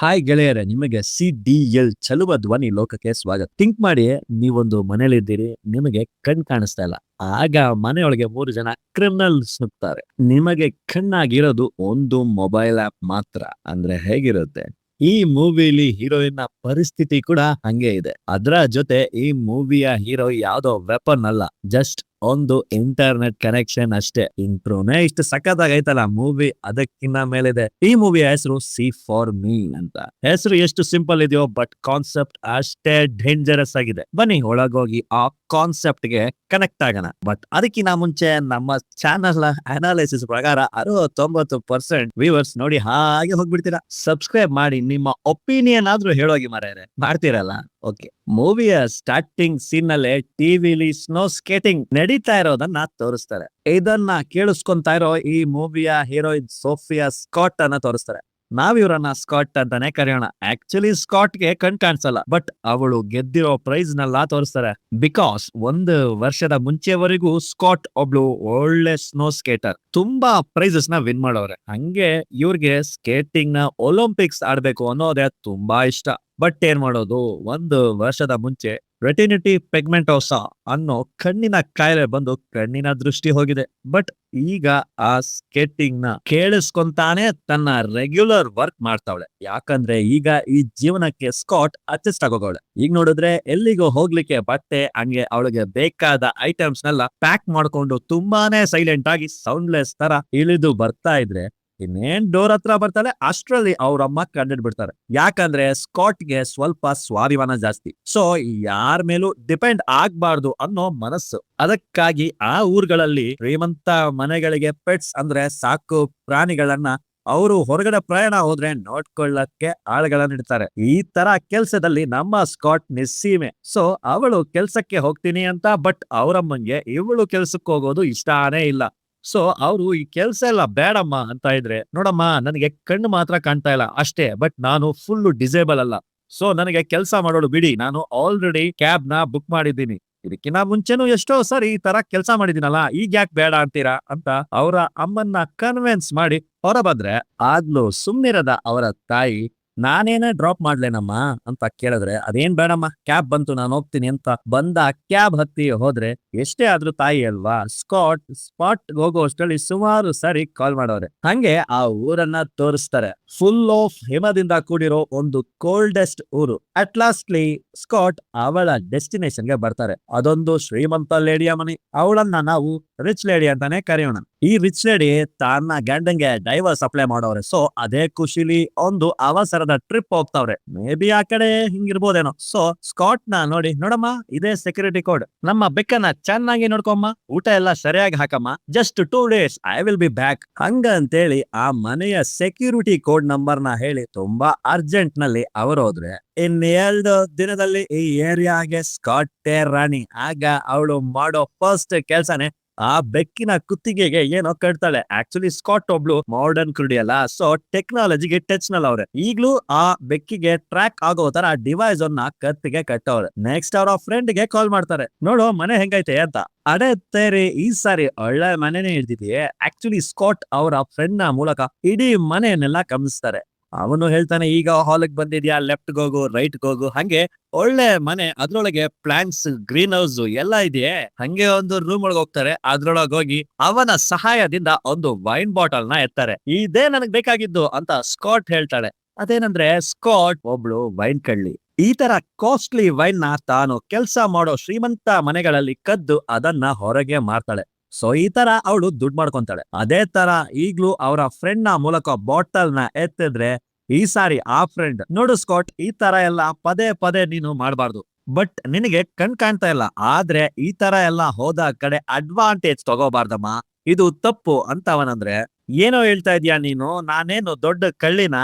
Hi ಗೆಳೆಯರೇ, ನಿಮಗೆ CDL ಚಲುವ ಧ್ವನಿ ಲೋಕಕ್ಕೆ ಸ್ವಾಗತ. ಥಿಂಕ್ ಮಾಡಿ, ನೀವೊಂದು ಮನೇಲಿದ್ದೀರಿ, ನಿಮಗೆ ಕಣ್ ಕಾಣಿಸ್ತಾ ಇಲ್ಲ. ಆಗ ಮನೆಯೊಳಗೆ 3 ಜನ ಕ್ರಿಮಿನಲ್ಸ್ ನುಗ್ತಾರೆ. ನಿಮಗೆ ಕಣ್ಣಾಗಿರೋದು ಒಂದು ಮೊಬೈಲ್ ಆಪ್ ಮಾತ್ರ. ಅಂದ್ರೆ ಹೇಗಿರುತ್ತೆ? ಈ ಮೂವಿಲಿ ಹೀರೋಯಿನ್ ಪರಿಸ್ಥಿತಿ ಕೂಡ ಹಂಗೆ ಇದೆ. ಅದ್ರ ಜೊತೆ ಈ ಮೂವಿಯ ಹೀರೋ ಯಾವ್ದೋ ವೆಪನ್ ಅಲ್ಲ, ಜಸ್ಟ್ ಒಂದು ಇಂಟರ್ನೆಟ್ ಕನೆಕ್ಷನ್ ಅಷ್ಟೇ. ಇಂಟ್ರೋನೇ ಇಷ್ಟು ಸಖತ್ತಾಗೈತಲ್ಲ, ಮೂವಿ ಅದಕ್ಕಿಂತ ಮೇಲಿದೆ. ಈ ಮೂವಿಯ ಹೆಸರು ಸಿ ಫಾರ್ ಮೀ ಅಂತ. ಹೆಸರು ಎಷ್ಟು ಸಿಂಪಲ್ ಇದೆಯೋ, ಬಟ್ ಕಾನ್ಸೆಪ್ಟ್ ಅಷ್ಟೇ ಡೇಂಜರಸ್ ಆಗಿದೆ. ಬನ್ನಿ ಒಳಗೋಗಿ ಆ ಕಾನ್ಸೆಪ್ಟ್ ಗೆ ಕನೆಕ್ಟ್ ಆಗೋಣ. ಬಟ್ ಅದಕ್ಕಿಂತ ಮುಂಚೆ ನಮ್ಮ ಚಾನಲ್ ಅನಾಲಿಸಿಸ್ ಪ್ರಕಾರ 69% ವ್ಯೂವರ್ಸ್ ನೋಡಿ ಹಾಗೆ ಹೋಗ್ಬಿಡ್ತೀರಾ. ಸಬ್ಸ್ಕ್ರೈಬ್ ಮಾಡಿ, ನಿಮ್ಮ ಒಪಿನಿಯನ್ ಆದ್ರೂ ಹೇಳೋಗಿ ಮಾರ್ಯಾರೆ. ಮಾಡ್ತೀರಲ್ಲ? ಓಕೆ. ಮೂವಿಯ ಸ್ಟಾರ್ಟಿಂಗ್ ಸೀನ್ ನಲ್ಲೇ ಟಿವಿಲಿ ಸ್ನೋ ಸ್ಕೇಟಿಂಗ್ ನಡೀತಾ ಇರೋದನ್ನ ತೋರಿಸ್ತಾರೆ. ಇದನ್ನ ಕೇಳಿಸ್ಕೊಂತಾ ಇರೋ ಈ ಮೂವಿಯ ಹೀರೋಯಿನ್ ಸೋಫಿಯಾ ಸ್ಕಾಟ್ ಅನ್ನ ತೋರಿಸ್ತಾರೆ. ನಾವಿವ್ರನ್ನ ಸ್ಕಾಟ್ ಅಂತಾನೆ ಕರೆಯೋಣ. ಆಕ್ಚುಲಿ ಸ್ಕಾಟ್ ಗೆ ಕಣ್ ಕಾಣಿಸಲ್ಲ, ಬಟ್ ಅವಳು ಗೆದ್ದಿರೋ ಪ್ರೈಸ್ ನೆಲ್ಲ ತೋರಿಸ್ತಾರೆ. ಬಿಕಾಸ್ 1 ವರ್ಷದ ಮುಂಚೆವರೆಗೂ ಸ್ಕಾಟ್ ಒಬ್ಳು ಒಳ್ಳೆ ಸ್ನೋ ಸ್ಕೇಟರ್, ತುಂಬಾ ಪ್ರೈಸಸ್ ನ ವಿನ್ ಮಾಡೋರೆ. ಹಂಗೆ ಇವ್ರಿಗೆ ಸ್ಕೇಟಿಂಗ್ ನ ಒಲಿಂಪಿಕ್ಸ್ ಆಡ್ಬೇಕು ಅನ್ನೋದೇ ತುಂಬಾ ಇಷ್ಟ. ಬಟ್ ಏನ್ ಮಾಡೋದು, 1 ವರ್ಷದ ಮುಂಚೆ ರೆಟಿನಿಟಿ ಪೆಗ್ಮೆಂಟೋಸಾ ಅನ್ನೋ ಕಣ್ಣಿನ ಕಾಯಿಲೆ ಬಂದು ಕಣ್ಣಿನ ದೃಷ್ಟಿ ಹೋಗಿದೆ. ಬಟ್ ಈಗ ಆ ಸ್ಕೇಟಿಂಗ್ ನ ಕೇಳಿಸ್ಕೊಂತಾನೆ ತನ್ನ ರೆಗ್ಯುಲರ್ ವರ್ಕ್ ಮಾಡ್ತಾವಳೆ. ಯಾಕಂದ್ರೆ ಈಗ ಈ ಜೀವನಕ್ಕೆ ಸ್ಕಾಟ್ ಅಡ್ಜಸ್ಟ್ ಆಗೋಗವಳೆ. ಈಗ ನೋಡಿದ್ರೆ ಎಲ್ಲಿಗೂ ಹೋಗ್ಲಿಕ್ಕೆ ಬಟ್ಟೆ, ಹಂಗೆ ಅವಳಿಗೆ ಬೇಕಾದ ಐಟಮ್ಸ್ ನೆಲ್ಲ ಪ್ಯಾಕ್ ಮಾಡ್ಕೊಂಡು ತುಂಬಾನೇ ಸೈಲೆಂಟ್ ಆಗಿ ಸೌಂಡ್ಲೆಸ್ ತರ ಇಳಿದು ಬರ್ತಾ ಇದ್ರೆ, ಇನ್ನೇನ್ ಡೋರ್ ಹತ್ರ ಬರ್ತಾಳೆ ಅಷ್ಟ್ರಲ್ಲಿ ಅವ್ರಮ್ಮ ಕಂಡಿಡ್ ಬಿಡ್ತಾರೆ. ಯಾಕಂದ್ರೆ ಸ್ಕಾಟ್ ಗೆ ಸ್ವಲ್ಪ ಸ್ವಾಭಿಮಾನ ಜಾಸ್ತಿ. ಸೊ ಯಾರ ಮೇಲೂ ಡಿಪೆಂಡ್ ಆಗ್ಬಾರ್ದು ಅನ್ನೋ ಮನಸ್ಸು. ಅದಕ್ಕಾಗಿ ಆ ಊರುಗಳಲ್ಲಿ ಶ್ರೀಮಂತ ಮನೆಗಳಿಗೆ ಪೆಟ್ಸ್ ಅಂದ್ರೆ ಸಾಕು ಪ್ರಾಣಿಗಳನ್ನ ಅವರು ಹೊರಗಡೆ ಪ್ರಯಾಣ ಹೋದ್ರೆ ನೋಡ್ಕೊಳ್ಳಕ್ಕೆ ಆಳುಗಳನ್ನ ಇಡ್ತಾರೆ. ಈ ತರ ಕೆಲ್ಸದಲ್ಲಿ ನಮ್ಮ ಸ್ಕಾಟ್ ನಿಸ್ಸೀಮೆ. ಸೊ ಅವಳು ಕೆಲ್ಸಕ್ಕೆ ಹೋಗ್ತೀನಿ ಅಂತ, ಬಟ್ ಅವರಮ್ಮಂಗೆ ಇವಳು ಕೆಲ್ಸಕ್ಕೆ ಹೋಗೋದು ಇಷ್ಟಾನೇ ಇಲ್ಲ. ಸೊ ಅವರು ಈ ಕೆಲ್ಸ ಎಲ್ಲ ಬೇಡಮ್ಮ ಅಂತ ಇದ್ರೆ, ನೋಡಮ್ಮ ನನಗೆ ಕಣ್ಣು ಮಾತ್ರ ಕಾಣ್ತಾ ಇಲ್ಲ ಅಷ್ಟೇ, ಬಟ್ ನಾನು ಫುಲ್ ಡಿಸೇಬಲ್ ಅಲ್ಲ. ಸೊ ನನಗೆ ಕೆಲಸ ಮಾಡೋಳು ಬಿಡಿ, ನಾನು ಆಲ್ರೆಡಿ ಕ್ಯಾಬ್ ನ ಬುಕ್ ಮಾಡಿದ್ದೀನಿ. ಇದಕ್ಕಿಂತ ಮುಂಚೆನೂ ಎಷ್ಟೋ ಸರಿ ಈ ತರ ಕೆಲಸ ಮಾಡಿದಿನಲ್ಲ, ಈಗ ಯಾಕೆ ಬೇಡ ಅಂತೀರಾ ಅಂತ ಅವರ ಅಮ್ಮನ್ನ ಕನ್ವಿನ್ಸ್ ಮಾಡಿ ಹೊರ ಬಂದ್ರೆ, ಆಗ್ಲೂ ಸುಮ್ನಿರದ ಅವರ ತಾಯಿ, ನಾನೇನೇ ಡ್ರಾಪ್ ಮಾಡ್ಲೇನಮ್ಮ ಅಂತ ಕೇಳಿದ್ರೆ, ಅದೇನ್ ಬೇಡಮ್ಮ, ಕ್ಯಾಬ್ ಬಂತು ನಾನು ಹೋಗ್ತೀನಿ ಅಂತ ಬಂದ ಕ್ಯಾಬ್ ಹತ್ತಿ ಹೋದ್ರೆ, ಎಷ್ಟೇ ಆದ್ರೂ ತಾಯಿ ಅಲ್ವಾ. ಸ್ಕಾಟ್ ಸ್ಪಾಟ್ ಹೋಗೋ ಅಷ್ಟರಲ್ಲಿ ಸುಮಾರು ಸಾರಿ ಕಾಲ್ ಮಾಡೋರೆ. ಹಂಗೆ ಆ ಊರನ್ನ ತೋರಿಸ್ತಾರೆ. ಫುಲ್ ಆಫ್ ಹಿಮದಿಂದ ಕೂಡಿರೋ ಒಂದು ಕೋಲ್ಡೆಸ್ಟ್ ಊರು. ಅಟ್ ಲಾಸ್ಟ್ಲಿ ಸ್ಕಾಟ್ ಅವಳ ಡೆಸ್ಟಿನೇಷನ್ ಗೆ ಬರ್ತಾರೆ. ಅದೊಂದು ಶ್ರೀಮಂತ ಲೇಡಿಯ ಮನೆ. ಅವಳನ್ನ ನಾವು ರಿಚ್ ಲೇಡಿ ಅಂತಾನೆ ಕರೆಯೋಣ. ಈ ರಿಚ್ ಲೇಡಿ ತನ್ನ ಗಂಡಂಗೆ ಡೈವರ್ಸ್ ಅಪ್ಲೈ ಮಾಡೋರೆ. ಸೊ ಅದೇ ಖುಷಿಲಿ ಒಂದು ಅವಸರದ ಟ್ರಿಪ್ ಹೋಗ್ತಾವ್ರೆ. ಮೇ ಬಿ ಆ ಕಡೆ ಹಿಂಗಿರ್ಬೋದೇನೋ. ಸೊ ಸ್ಕಾಟ್ ನ ನೋಡಿ, ನೋಡಮ್ಮ ಇದೇ ಸೆಕ್ಯೂರಿಟಿ ಕೋಡ್, ನಮ್ಮ ಬೆಕ್ಕನ್ನ ಚೆನ್ನಾಗಿ ನೋಡ್ಕೊಮ್ಮ, ಊಟ ಎಲ್ಲ ಸರಿಯಾಗಿ ಹಾಕಮ್ಮ, just 2 days I will be back ಹಂಗ ಅಂತೇಳಿ ಆ ಮನೆಯ ಸೆಕ್ಯೂರಿಟಿ ಕೋಡ್ ನಂಬರ್ ನ ಹೇಳಿ ತುಂಬಾ ಅರ್ಜೆಂಟ್ ನಲ್ಲಿ ಅವರು ಹೋದ್ರೆ, ಇನ್2 ದಿನದಲ್ಲಿ ಈ ಏರಿಯಾಗೆ ಸ್ಕಾಟ್ ರಾಣಿ. ಆಗ ಅವಳು ಮಾಡೋ ಫಸ್ಟ್ ಕೆಲ್ಸನೇ ಆ ಬೆಕ್ಕಿನ ಕುತ್ತಿಗೆಗೆ ಏನೋ ಕಟ್ತಾಳೆ. ಆಕ್ಚುಲಿ ಸ್ಕಾಟ್ ಒಬ್ಳು ಮಾಡರ್ನ್ ಕ್ರುಡಿ ಅಲ್ಲ, ಸೊ ಟೆಕ್ನಾಲಜಿಗೆ ಟಚ್ ನಲ್ಲಿ ಅವ್ರೆ. ಈಗ್ಲೂ ಆ ಬೆಕ್ಕಿಗೆ ಟ್ರ್ಯಾಕ್ ಆಗೋ ತರ ಡಿವೈಸ್ ಅನ್ನ ಕತ್ತಿಗೆ ಕಟ್ಟವ್ರೆ. ನೆಕ್ಸ್ಟ್ ಅವರ ಫ್ರೆಂಡ್ ಗೆ ಕಾಲ್ ಮಾಡ್ತಾರೆ, ನೋಡು ಮನೆ ಹೆಂಗೈತೆ ಅಂತ. ಅಡೆ ತೇರಿ, ಈ ಸಾರಿ ಒಳ್ಳೆ ಮನೆನೇ ಹಿಡ್ದಿದೆಯೇ. ಆಕ್ಚುಲಿ ಸ್ಕಾಟ್ ಅವರ ಫ್ರೆಂಡ್ ನ ಮೂಲಕ ಇಡೀ ಮನೆಯನ್ನೆಲ್ಲ ಗಮನಿಸ್ತಾರೆ. ಅವನು ಹೇಳ್ತಾನೆ, ಈಗ ಹಾಲ್ಗೆ ಬಂದಿದ್ಯಾ, ಲೆಫ್ಟ್ ಹೋಗು, ರೈಟ್ ಹೋಗು, ಹಂಗೆ ಒಳ್ಳೆ ಮನೆ, ಅದ್ರೊಳಗೆ ಪ್ಲಾಂಟ್ಸ್, ಗ್ರೀನ್ ಹೌಸ್ ಎಲ್ಲ ಇದೆಯೇ. ಹಂಗೆ ಒಂದು ರೂಮ್ ಒಳಗೆ ಹೋಗ್ತಾರೆ. ಅದ್ರೊಳಗೆ ಹೋಗಿ ಅವನ ಸಹಾಯದಿಂದ ಒಂದು ವೈನ್ ಬಾಟಲ್ ನ ಎತ್ತಾರೆ. ಇದೇ ನನಗ್ ಬೇಕಾಗಿದ್ದು ಅಂತ ಸ್ಕಾಟ್ ಹೇಳ್ತಾಳೆ. ಅದೇನಂದ್ರೆ ಸ್ಕಾಟ್ ಒಬ್ಳು ವೈನ್ ಕಳ್ಳಿ. ಈ ತರ ಕಾಸ್ಟ್ಲಿ ವೈನ್ ನ ತಾನು ಕೆಲಸ ಮಾಡೋ ಶ್ರೀಮಂತ ಮನೆಗಳಲ್ಲಿ ಕದ್ದು ಅದನ್ನ ಹೊರಗೆ ಮಾರ್ತಾಳೆ. ಸೊ ಈ ತರ ಅವಳು ದುಡ್ಡು ಮಾಡ್ಕೊಂತಾಳೆ. ಅದೇ ತರ ಈಗ್ಲೂ ಅವರ ಫ್ರೆಂಡ್ ನ ಮೂಲಕ ಬಾಟಲ್ ನ ಎತ್ತಿದ್ರೆ, ಈ ಸಾರಿ ಆ ಫ್ರೆಂಡ್, ನೋಡು ಸ್ಕಾಟ್, ಈ ತರ ಎಲ್ಲ ಪದೇ ಪದೇ ನೀನು ಮಾಡಬಾರ್ದು. ಬಟ್ ನಿನಗೆ ಕಣ್ ಕಾಣ್ತಾ ಇಲ್ಲ, ಆದ್ರೆ ಈ ತರ ಎಲ್ಲ ಹೋದ ಕಡೆ ಅಡ್ವಾಂಟೇಜ್ ತಗೋಬಾರ್ದಮ್ಮ, ಇದು ತಪ್ಪು ಅಂತ ಅವನಂದ್ರೆ, ಏನೋ ಹೇಳ್ತಾ ಇದೀಯಾ ನೀನು, ನಾನೇನು ದೊಡ್ಡ ಕಳ್ಳಿನ?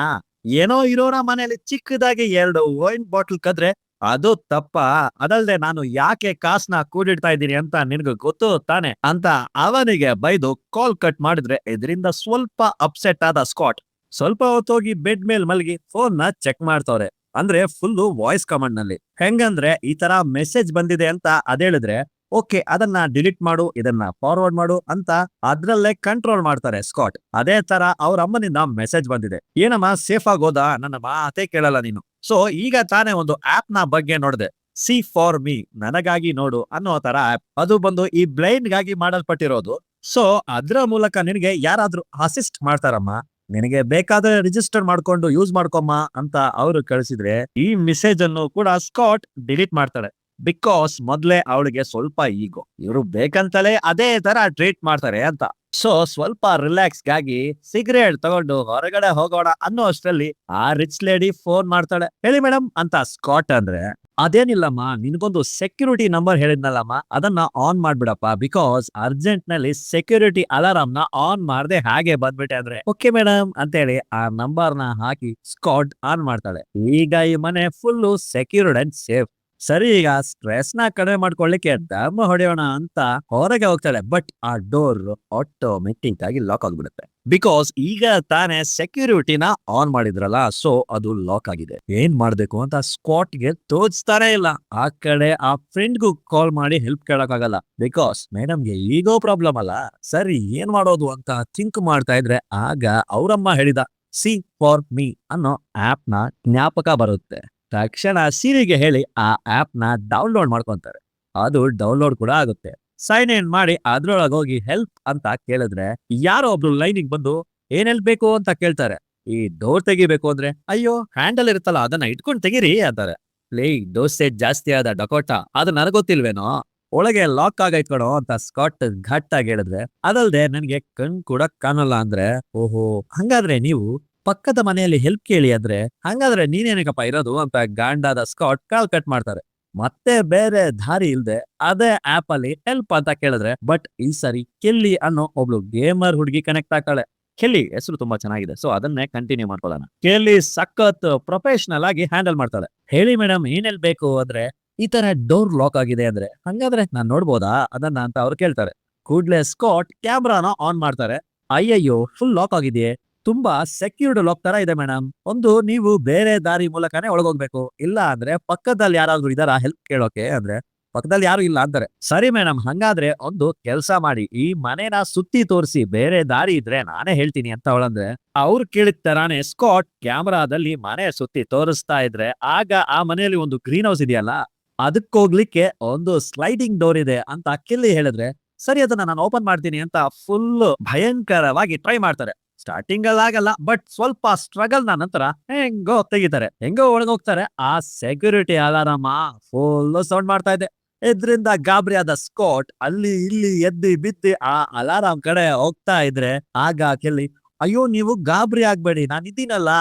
ಏನೋ ಇರೋರ ಮನೆಯಲ್ಲಿ ಚಿಕ್ಕದಾಗಿ 2 ವೈನ್ ಬಾಟಲ್ ಕದ್ರೆ ಅದು ತಪ್ಪ? ಅದಲ್ದೆ ನಾನು ಯಾಕೆ ಕಾಸ್ನ ಕೂಡಿಡ್ತಾ ಇದ್ದೀನಿ ಅಂತ ನಿನ್ಗೆ ಗೊತ್ತು ತಾನೆ ಅಂತ ಅವನಿಗೆ ಬೈದು ಕಾಲ್ ಕಟ್ ಮಾಡಿದ್ರೆ, ಇದರಿಂದ ಸ್ವಲ್ಪ ಅಪ್ಸೆಟ್ ಆದ ಸ್ಕಾಟ್ ಸ್ವಲ್ಪ ಹೊತ್ತೋಗಿ ಬೆಡ್ ಮೇಲ್ ಮಲಗಿ ಫೋನ್ ನ ಚೆಕ್ ಮಾಡ್ತವ್ರೆ. ಅಂದ್ರೆ ಫುಲ್ ವಾಯ್ಸ್ ಕಮಾಂಡ್ ನಲ್ಲಿ. ಹೆಂಗಂದ್ರೆ ಈ ತರ ಮೆಸೇಜ್ ಬಂದಿದೆ ಅಂತ ಅದೇಳಿದ್ರೆ, ಓಕೆ ಅದನ್ನ ಡಿಲೀಟ್ ಮಾಡು, ಇದನ್ನ ಫಾರ್ವರ್ಡ್ ಮಾಡು ಅಂತ ಅದ್ರಲ್ಲೇ ಕಂಟ್ರೋಲ್ ಮಾಡ್ತಾರೆ ಸ್ಕಾಟ್. ಅದೇ ತರ ಅವ್ರ ಅಮ್ಮನಿಂದ ಮೆಸೇಜ್ ಬಂದಿದೆ, ಏನಮ್ಮ ಸೇಫ್ ಆಗೋದಾ, ನನ್ನ ಮಾತೇ ಕೇಳಲ್ಲ ನೀನು. ಸೊ ಈಗ ತಾನೇ ಒಂದು ಆಪ್ ನ ಬಗ್ಗೆ ನೋಡಿದೆ, ಸಿ ಫಾರ್ ಮೀ, ನನಗಾಗಿ ನೋಡು ಅನ್ನೋ ತರ ಆಪ್. ಅದು ಬಂದು ಈ ಬ್ಲೈಂಡ್ ಗಾಗಿ ಮಾಡಲ್ಪಟ್ಟಿರೋದು. ಸೊ ಅದ್ರ ಮೂಲಕ ನಿನಗೆ ಯಾರಾದ್ರೂ ಅಸಿಸ್ಟ್ ಮಾಡ್ತಾರಮ್ಮ, ನಿನಗೆ ಬೇಕಾದ್ರೆ ರಿಜಿಸ್ಟರ್ ಮಾಡ್ಕೊಂಡು ಯೂಸ್ ಮಾಡ್ಕೊಮ್ಮ ಅಂತ ಅವರು ಕಳಿಸಿದ್ರೆ ಈ ಮೆಸೇಜ್ ಅನ್ನು ಕೂಡ ಸ್ಕಾಟ್ ಡಿಲೀಟ್ ಮಾಡ್ತಾಳೆ. ಬಿಕಾಸ್ ಮೊದ್ಲೇ ಅವಳಿಗೆ ಸ್ವಲ್ಪ ಈಗೋ, ಇವರು ಬೇಕಂತಲೇ ಅದೇ ತರ ಟ್ರೀಟ್ ಮಾಡ್ತಾರೆ ಅಂತ. ಸೊ ಸ್ವಲ್ಪ ರಿಲ್ಯಾಕ್ಸ್ ಗಾಗಿ ಸಿಗರೇಟ್ ತಗೊಂಡು ಹೊರಗಡೆ ಹೋಗೋಣ ಅನ್ನೋ ಅಷ್ಟರಲ್ಲಿ ಆ ರಿಚ್ ಲೇಡಿ ಫೋನ್ ಮಾಡ್ತಾಳೆ. ಹೇಳಿ ಮೇಡಮ್ ಅಂತ ಸ್ಕಾಟ್ ಅಂದ್ರೆ, ಅದೇನಿಲ್ಲಮ್ಮ, ನಿನ್ಗೊಂದು ಸೆಕ್ಯೂರಿಟಿ ನಂಬರ್ ಹೇಳಿದ್ನಲ್ಲಮ್ಮ, ಅದನ್ನ ಆನ್ ಮಾಡ್ಬಿಡಪ್ಪ, ಬಿಕಾಸ್ ಅರ್ಜೆಂಟ್ ನಲ್ಲಿ ಸೆಕ್ಯೂರಿಟಿ ಅಲಾರಾಮ್ ನ ಆನ್ ಮಾಡದೆ ಹಾಗೆ ಬಂದ್ಬಿಟ್ಟೆ ಅಂದ್ರೆ. ಓಕೆ ಮೇಡಮ್ ಅಂತ ಹೇಳಿ ಆ ನಂಬರ್ ನ ಹಾಕಿ ಸ್ಕಾಟ್ ಆನ್ ಮಾಡ್ತಾಳೆ. ಈಗ ಈ ಮನೆ ಫುಲ್ ಸೆಕ್ಯೂರ್ಡ್ ಅಂಡ್ ಸೇಫ್. ಸರಿ, ಈಗ ಸ್ಟ್ರೆಸ್ ನ ಕಡಿಮೆ ಮಾಡ್ಕೊಳ್ಳಿಕ್ಕೆ ದಮ್ ಹೊಡೆಯೋಣ ಅಂತ ಹೊರಗೆ ಹೋಗ್ತಾಳೆ. ಬಟ್ ಆ ಡೋರ್ ಆಟೋಮೆಟಿಕ್ ಆಗಿ ಲಾಕ್ ಆಗ್ಬಿಡುತ್ತೆ, ಬಿಕಾಸ್ ಈಗ ತಾನೇ ಸೆಕ್ಯೂರಿಟಿನ ಆನ್ ಮಾಡಿದ್ರಲ್ಲ, ಸೊ ಅದು ಲಾಕ್ ಆಗಿದೆ. ಏನ್ ಮಾಡ್ಬೇಕು ಅಂತ ಸ್ಕಾಟ್ಗೆ ತೋಚ್ತಾನೆ ಇಲ್ಲ. ಆ ಕಡೆ ಆ ಫ್ರೆಂಡ್ಗೂ ಕಾಲ್ ಮಾಡಿ ಹೆಲ್ಪ್ ಕೇಳಕ್ಕಾಗಲ್ಲ, ಬಿಕಾಸ್ ಮೇಡಮ್ಗೆ ಈಗೋ ಪ್ರಾಬ್ಲಮ್ ಅಲ್ಲ. ಸರಿ ಏನ್ ಮಾಡೋದು ಅಂತ ಥಿಂಕ್ ಮಾಡ್ತಾ ಇದ್ರೆ ಆಗ ಅವರಮ್ಮ ಹೇಳಿದ ಸಿ ಫಾರ್ ಮೀ ಅನ್ನೋ ಆಪ್ ನ ಜ್ಞಾಪಕ ಬರುತ್ತೆ. ತಕ್ಷಣ ಸಿರಿಗೆ ಹೇಳಿ ಆ ಆಪ್ ನ ಡೌನ್ಲೋಡ್ ಮಾಡ್ಕೊಂತಾರೆ. ಅದು ಡೌನ್ಲೋಡ್ ಕೂಡ ಆಗುತ್ತೆ. ಸೈನ್ ಇನ್ ಮಾಡಿ ಅದ್ರೊಳಗೆ ಹೋಗಿ ಹೆಲ್ಪ್ ಅಂತ ಕೇಳಿದ್ರೆ ಯಾರೋ ಒಬ್ರು ಲೈನಿಗೆ ಬಂದು ಏನ್ ಹೆಲ್ಪ್ ಬೇಕು ಅಂತ ಕೇಳ್ತಾರೆ. ಈ ಡೋರ್ ತೆಗಿಬೇಕು ಅಂದ್ರೆ, ಅಯ್ಯೋ ಹ್ಯಾಂಡಲ್ ಇರುತ್ತಲ್ಲ ಅದನ್ನ ಇಟ್ಕೊಂಡು ತೆಗಿರಿ ಅಂತಾರೆ. ಲೇ, ಡೋಸೇಜ್ ಜಾಸ್ತಿ ಆದ ಡಕೋಟ, ಅದು ನನಗೊತ್ತಿಲ್ವೇನೋ, ಒಳಗೆ ಲಾಕ್ ಆಗೈತ್ ಕಣೋ ಅಂತ ಸ್ಕಾಟ್ ಘಟ್ಟಾಗಿ ಹೇಳಿದ್ರೆ, ಅದಲ್ದೆ ನನ್ಗೆ ಕಣ್ ಕೂಡ ಕಾಣಲ್ಲ ಅಂದ್ರೆ, ಓಹೋ ಹಂಗಾದ್ರೆ ನೀವು ಪಕ್ಕದ ಮನೆಯಲ್ಲಿ ಹೆಲ್ಪ್ ಕೇಳಿ ಅಂದ್ರೆ, ಹಂಗಾದ್ರೆ ನೀನೇನಕ್ಕಪ್ಪ ಇರೋದು ಅಂತ ಗಾಂಡಾದ ಸ್ಕಾಟ್ ಕಾಲ್ ಕಟ್ ಮಾಡ್ತಾರೆ. ಮತ್ತೆ ಬೇರೆ ದಾರಿ ಇಲ್ದೆ ಅದೇ ಆಪ್ ಅಲ್ಲಿ ಹೆಲ್ಪ್ ಅಂತ ಕೇಳಿದ್ರೆ, ಬಟ್ ಈ ಸರಿ ಕೆಲ್ಲಿ ಅನ್ನೋ ಒಬ್ಳು ಗೇಮರ್ ಹುಡುಗಿ ಕನೆಕ್ಟ್ ಆಗ್ತಾಳೆ. ಕೆಲ್ಲಿ ಹೆಸರು ತುಂಬಾ ಚೆನ್ನಾಗಿದೆ, ಸೊ ಅದನ್ನೇ ಕಂಟಿನ್ಯೂ ಮಾಡ್ಕೊಳ್ಳೋಣ. ಕೆಲ್ಲಿ ಸಖತ್ ಪ್ರೊಫೆಷನಲ್ ಆಗಿ ಹ್ಯಾಂಡಲ್ ಮಾಡ್ತಾಳೆ. ಹೇಳಿ ಮೇಡಮ್ ಏನ್ ಬೇಕು ಅಂದ್ರೆ, ಈ ತರ ಡೋರ್ ಲಾಕ್ ಆಗಿದೆ ಅಂದ್ರೆ, ಹಂಗಾದ್ರೆ ನಾನ್ ನೋಡ್ಬೋದಾ ಅದನ್ನ ಅಂತ ಅವ್ರು ಕೇಳ್ತಾರೆ. ಕೂಡ್ಲೆ ಸ್ಕಾಟ್ ಕ್ಯಾಮ್ರಾನ ಆನ್ ಮಾಡ್ತಾರೆ. ಅಯ್ಯಯ್ಯೋ ಫುಲ್ ಲಾಕ್ ಆಗಿದೆಯೇ, ತುಂಬಾ ಸೆಕ್ಯೂರ್ಡ್ ಲಾಕ್ ತರ ಇದೆ ಮೇಡಮ್, ಒಂದು ನೀವು ಬೇರೆ ದಾರಿ ಮೂಲಕನೇ ಒಳಗೋಗ್ಬೇಕು, ಇಲ್ಲ ಅಂದ್ರೆ ಪಕ್ಕದಲ್ಲಿ ಯಾರಾದ್ರೂ ಇದಾರ ಹೆಲ್ಪ್ ಕೇಳೋಕೆ ಅಂದ್ರೆ, ಪಕ್ಕದಲ್ಲಿ ಯಾರು ಇಲ್ಲ ಅಂತಾರೆ. ಸರಿ ಮೇಡಮ್, ಹಂಗಾದ್ರೆ ಒಂದು ಕೆಲ್ಸ ಮಾಡಿ, ಈ ಮನೆನ ಸುತ್ತಿ ತೋರಿಸಿ, ಬೇರೆ ದಾರಿ ಇದ್ರೆ ನಾನೇ ಹೇಳ್ತೀನಿ ಅಂತ ಅವಳಂದ್ರೆ, ಅವ್ರು ಕೇಳಿದ ತರಾನೇ ಸ್ಕಾಟ್ ಕ್ಯಾಮ್ರಾದಲ್ಲಿ ಮನೆ ಸುತ್ತಿ ತೋರಿಸ್ತಾ ಇದ್ರೆ ಆಗ ಆ ಮನೆಯಲ್ಲಿ ಒಂದು ಗ್ರೀನ್ ಹೌಸ್ ಇದೆಯಲ್ಲ, ಅದಕ್ಕೋಗ್ಲಿಕ್ಕೆ ಒಂದು ಸ್ಲೈಡಿಂಗ್ ಡೋರ್ ಇದೆ ಅಂತ ಕೆಲ್ಲಿ ಹೇಳಿದ್ರೆ, ಸರಿ ಅದನ್ನ ನಾನು ಓಪನ್ ಮಾಡ್ತೀನಿ ಅಂತ ಫುಲ್ ಭಯಂಕರವಾಗಿ ಟ್ರೈ ಮಾಡ್ತಾರೆ. ಸ್ಟಾರ್ಟಿಂಗ್ ಅಲ್ಲಿ ಆಗಲ್ಲ, ಬಟ್ ಸ್ವಲ್ಪ ಸ್ಟ್ರಗಲ್ ನ ನಂತರ ಹೆಂಗೋ ತೆಗಿತಾರೆ. ಹೆಂಗೋ ಒಳಗೋಗ್ತಾರೆ. ಆ ಸೆಕ್ಯೂರಿಟಿ ಅಲಾರಾಮ ಫುಲ್ ಸೌಂಡ್ ಮಾಡ್ತಾ ಇದೆ. ಇದ್ರಿಂದ ಗಾಬರಿ ಆದ ಸ್ಕಾಟ್ ಅಲ್ಲಿ ಇಲ್ಲಿ ಎದ್ದಿ ಬಿದ್ದಿ ಆ ಅಲಾರಾಮ್ ಕಡೆ ಹೋಗ್ತಾ ಇದ್ರೆ ಆಗ ಕೆಲ್ಲಿ, ಅಯ್ಯೋ ನೀವು ಗಾಬರಿ ಆಗ್ಬೇಡಿ, ನಾನು ಇದ್ದೀನಲ್ಲ,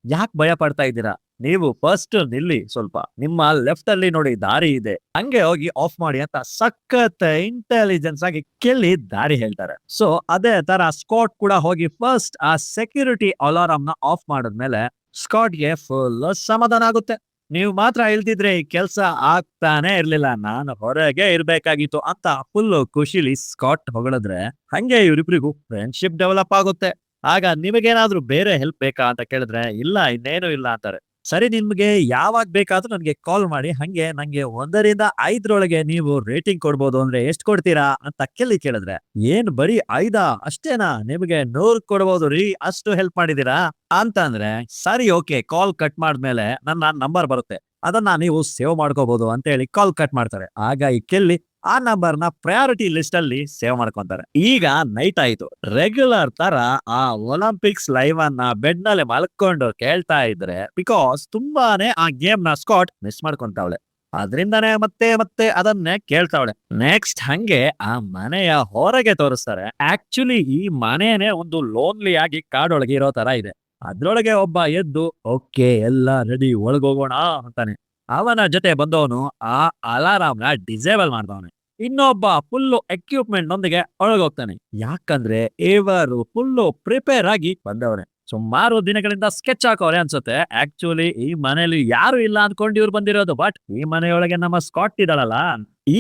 ಯಾಕೆ ಭಯ ಪಡ್ತಾ ಇದ್ದೀರಾ, ನೀವು ಫಸ್ಟ್ ನಿಲ್ಲಿ, ಸ್ವಲ್ಪ ನಿಮ್ಮ ಲೆಫ್ಟ್ ಅಲ್ಲಿ ನೋಡಿ ದಾರಿ ಇದೆ, ಹಂಗೆ ಹೋಗಿ ಆಫ್ ಮಾಡಿ ಅಂತ ಸಖತ್ ಇಂಟೆಲಿಜೆನ್ಸ್ ಆಗಿ ಕೆಲ್ಲಿ ದಾರಿ ಹೇಳ್ತಾರೆ. ಸೊ ಅದೇ ತರ ಸ್ಕಾಟ್ ಕೂಡ ಹೋಗಿ ಫಸ್ಟ್ ಆ ಸೆಕ್ಯೂರಿಟಿ ಅಲಾರಾಮ್ ನ ಆಫ್ ಮಾಡಿದ್ಮೇಲೆ ಸ್ಕಾಟ್ಗೆ ಫುಲ್ ಸಮಾಧಾನ ಆಗುತ್ತೆ. ನೀವು ಮಾತ್ರ ಇಲ್ದಿದ್ರೆ ಈ ಕೆಲ್ಸ ಆಗ್ತಾನೆ ಇರ್ಲಿಲ್ಲ, ನಾನು ಹೊರಗೆ ಇರ್ಬೇಕಾಗಿತ್ತು ಅಂತ ಫುಲ್ ಖುಷಿಲಿ ಸ್ಕಾಟ್ ಹೊಗಳಿದ್ರೆ ಹಂಗೆ ಇವ್ರಿಬ್ರಿಗೂ ಫ್ರೆಂಡ್ಶಿಪ್ ಡೆವಲಪ್ ಆಗುತ್ತೆ. ಆಗ ನಿಮಗೇನಾದ್ರೂ ಬೇರೆ ಹೆಲ್ಪ್ ಬೇಕಾ ಅಂತ ಕೇಳಿದ್ರೆ, ಇಲ್ಲ ಇನ್ನೇನು ಇಲ್ಲ ಅಂತಾರೆ. ಸರಿ ನಿಮ್ಗೆ ಯಾವಾಗ ಬೇಕಾದ್ರೂ ನನಗೆ ಕಾಲ್ ಮಾಡಿ, ಹಂಗೆ ನಂಗೆ 1ರಿಂದ 5 ನೀವು ರೇಟಿಂಗ್ ಕೊಡ್ಬೋದು ಅಂದ್ರೆ ಎಷ್ಟು ಕೊಡ್ತೀರಾ ಅಂತ ಕೆಲ್ಲಿ ಕೇಳಿದ್ರೆ, ಏನ್ ಬರೀ 5 ಅಷ್ಟೇನಾ, ನಿಮ್ಗೆ 100 ಕೊಡ್ಬೋದು ರೀ, ಅಷ್ಟು ಹೆಲ್ಪ್ ಮಾಡಿದೀರಾ ಅಂತಂದ್ರೆ, ಸರಿ ಓಕೆ ಕಾಲ್ ಕಟ್ ಮಾಡ್ಮೇಲೆ ನನ್ನ ನಂಬರ್ ಬರುತ್ತೆ, ಅದನ್ನ ನೀವು ಸೇವ್ ಮಾಡ್ಕೋಬಹುದು ಅಂತ ಹೇಳಿ ಕಾಲ್ ಕಟ್ ಮಾಡ್ತಾರೆ. ಆಗ ಈ ಕೆಲ್ಲಿ ಆ ನಂಬರ್ ನ ಪ್ರಯಾರಿಟಿ ಲಿಸ್ಟ್ ಅಲ್ಲಿ ಸೇವ್ ಮಾಡ್ಕೊಂತಾರೆ. ಈಗ ನೈಟ್ ಆಯ್ತು. ರೆಗ್ಯುಲರ್ ತರ ಆ ಒಲಿಂಪಿಕ್ಸ್ ಲೈವ್ ಅನ್ನ ಬೆಡ್ ನಲ್ಲಿ ಮಲ್ಕೊಂಡು ಕೇಳ್ತಾ ಇದ್ರೆ, ಬಿಕಾಸ್ ತುಂಬಾನೇ ಆ ಗೇಮ್ ನ ಸ್ಕಾಟ್ ಮಿಸ್ ಮಾಡ್ಕೊಂತಾವಳೆ. ಅದ್ರಿಂದಾನೇ ಮತ್ತೆ ಮತ್ತೆ ಅದನ್ನೇ ಕೇಳ್ತಾವಳೆ. ನೆಕ್ಸ್ಟ್ ಹಂಗೆ ಆ ಮನೆಯ ಹೊರಗೆ ತೋರಿಸ್ತಾರೆ. ಆಕ್ಚುಲಿ ಈ ಮನೆನೇ ಒಂದು ಲೋನ್ಲಿ ಆಗಿ ಕಾಡೊಳಗೆ ಇರೋ ತರ ಇದೆ. ಅದ್ರೊಳಗೆ ಒಬ್ಬ ಎದ್ದು ಓಕೆ ಎಲ್ಲ ರೆಡಿ ಒಳಗೋಗೋಣ ಅಂತಾನೆ. ಅವನ ಜೊತೆ ಬಂದವನು ಆ ಅಲಾರಾಮ್ ನ ಡಿಸೇಬಲ್ ಮಾಡ್ದವನೆ. ಇನ್ನೊಬ್ಬ ಫುಲ್ ಎಕ್ವಿಪ್ಮೆಂಟ್ ನೊಂದಿಗೆ ಒಳಗೋಗ್ತಾನೆ. ಯಾಕಂದ್ರೆ ಇವರು ಫುಲ್ ಪ್ರಿಪೇರ್ ಆಗಿ ಬಂದವನೆ. ಸುಮಾರು ದಿನಗಳಿಂದ ಸ್ಕೆಚ್ ಹಾಕೋರೆ ಅನ್ಸುತ್ತೆ. ಆಕ್ಚುಲಿ ಈ ಮನೆಯಲ್ಲಿ ಯಾರು ಇಲ್ಲ ಅನ್ಕೊಂಡು ಇವ್ರು ಬಂದಿರೋದು, ಬಟ್ ಈ ಮನೆಯೊಳಗೆ ನಮ್ಮ ಸ್ಕಾಟ್ ಇದ್ದಾಳಲ್ಲ,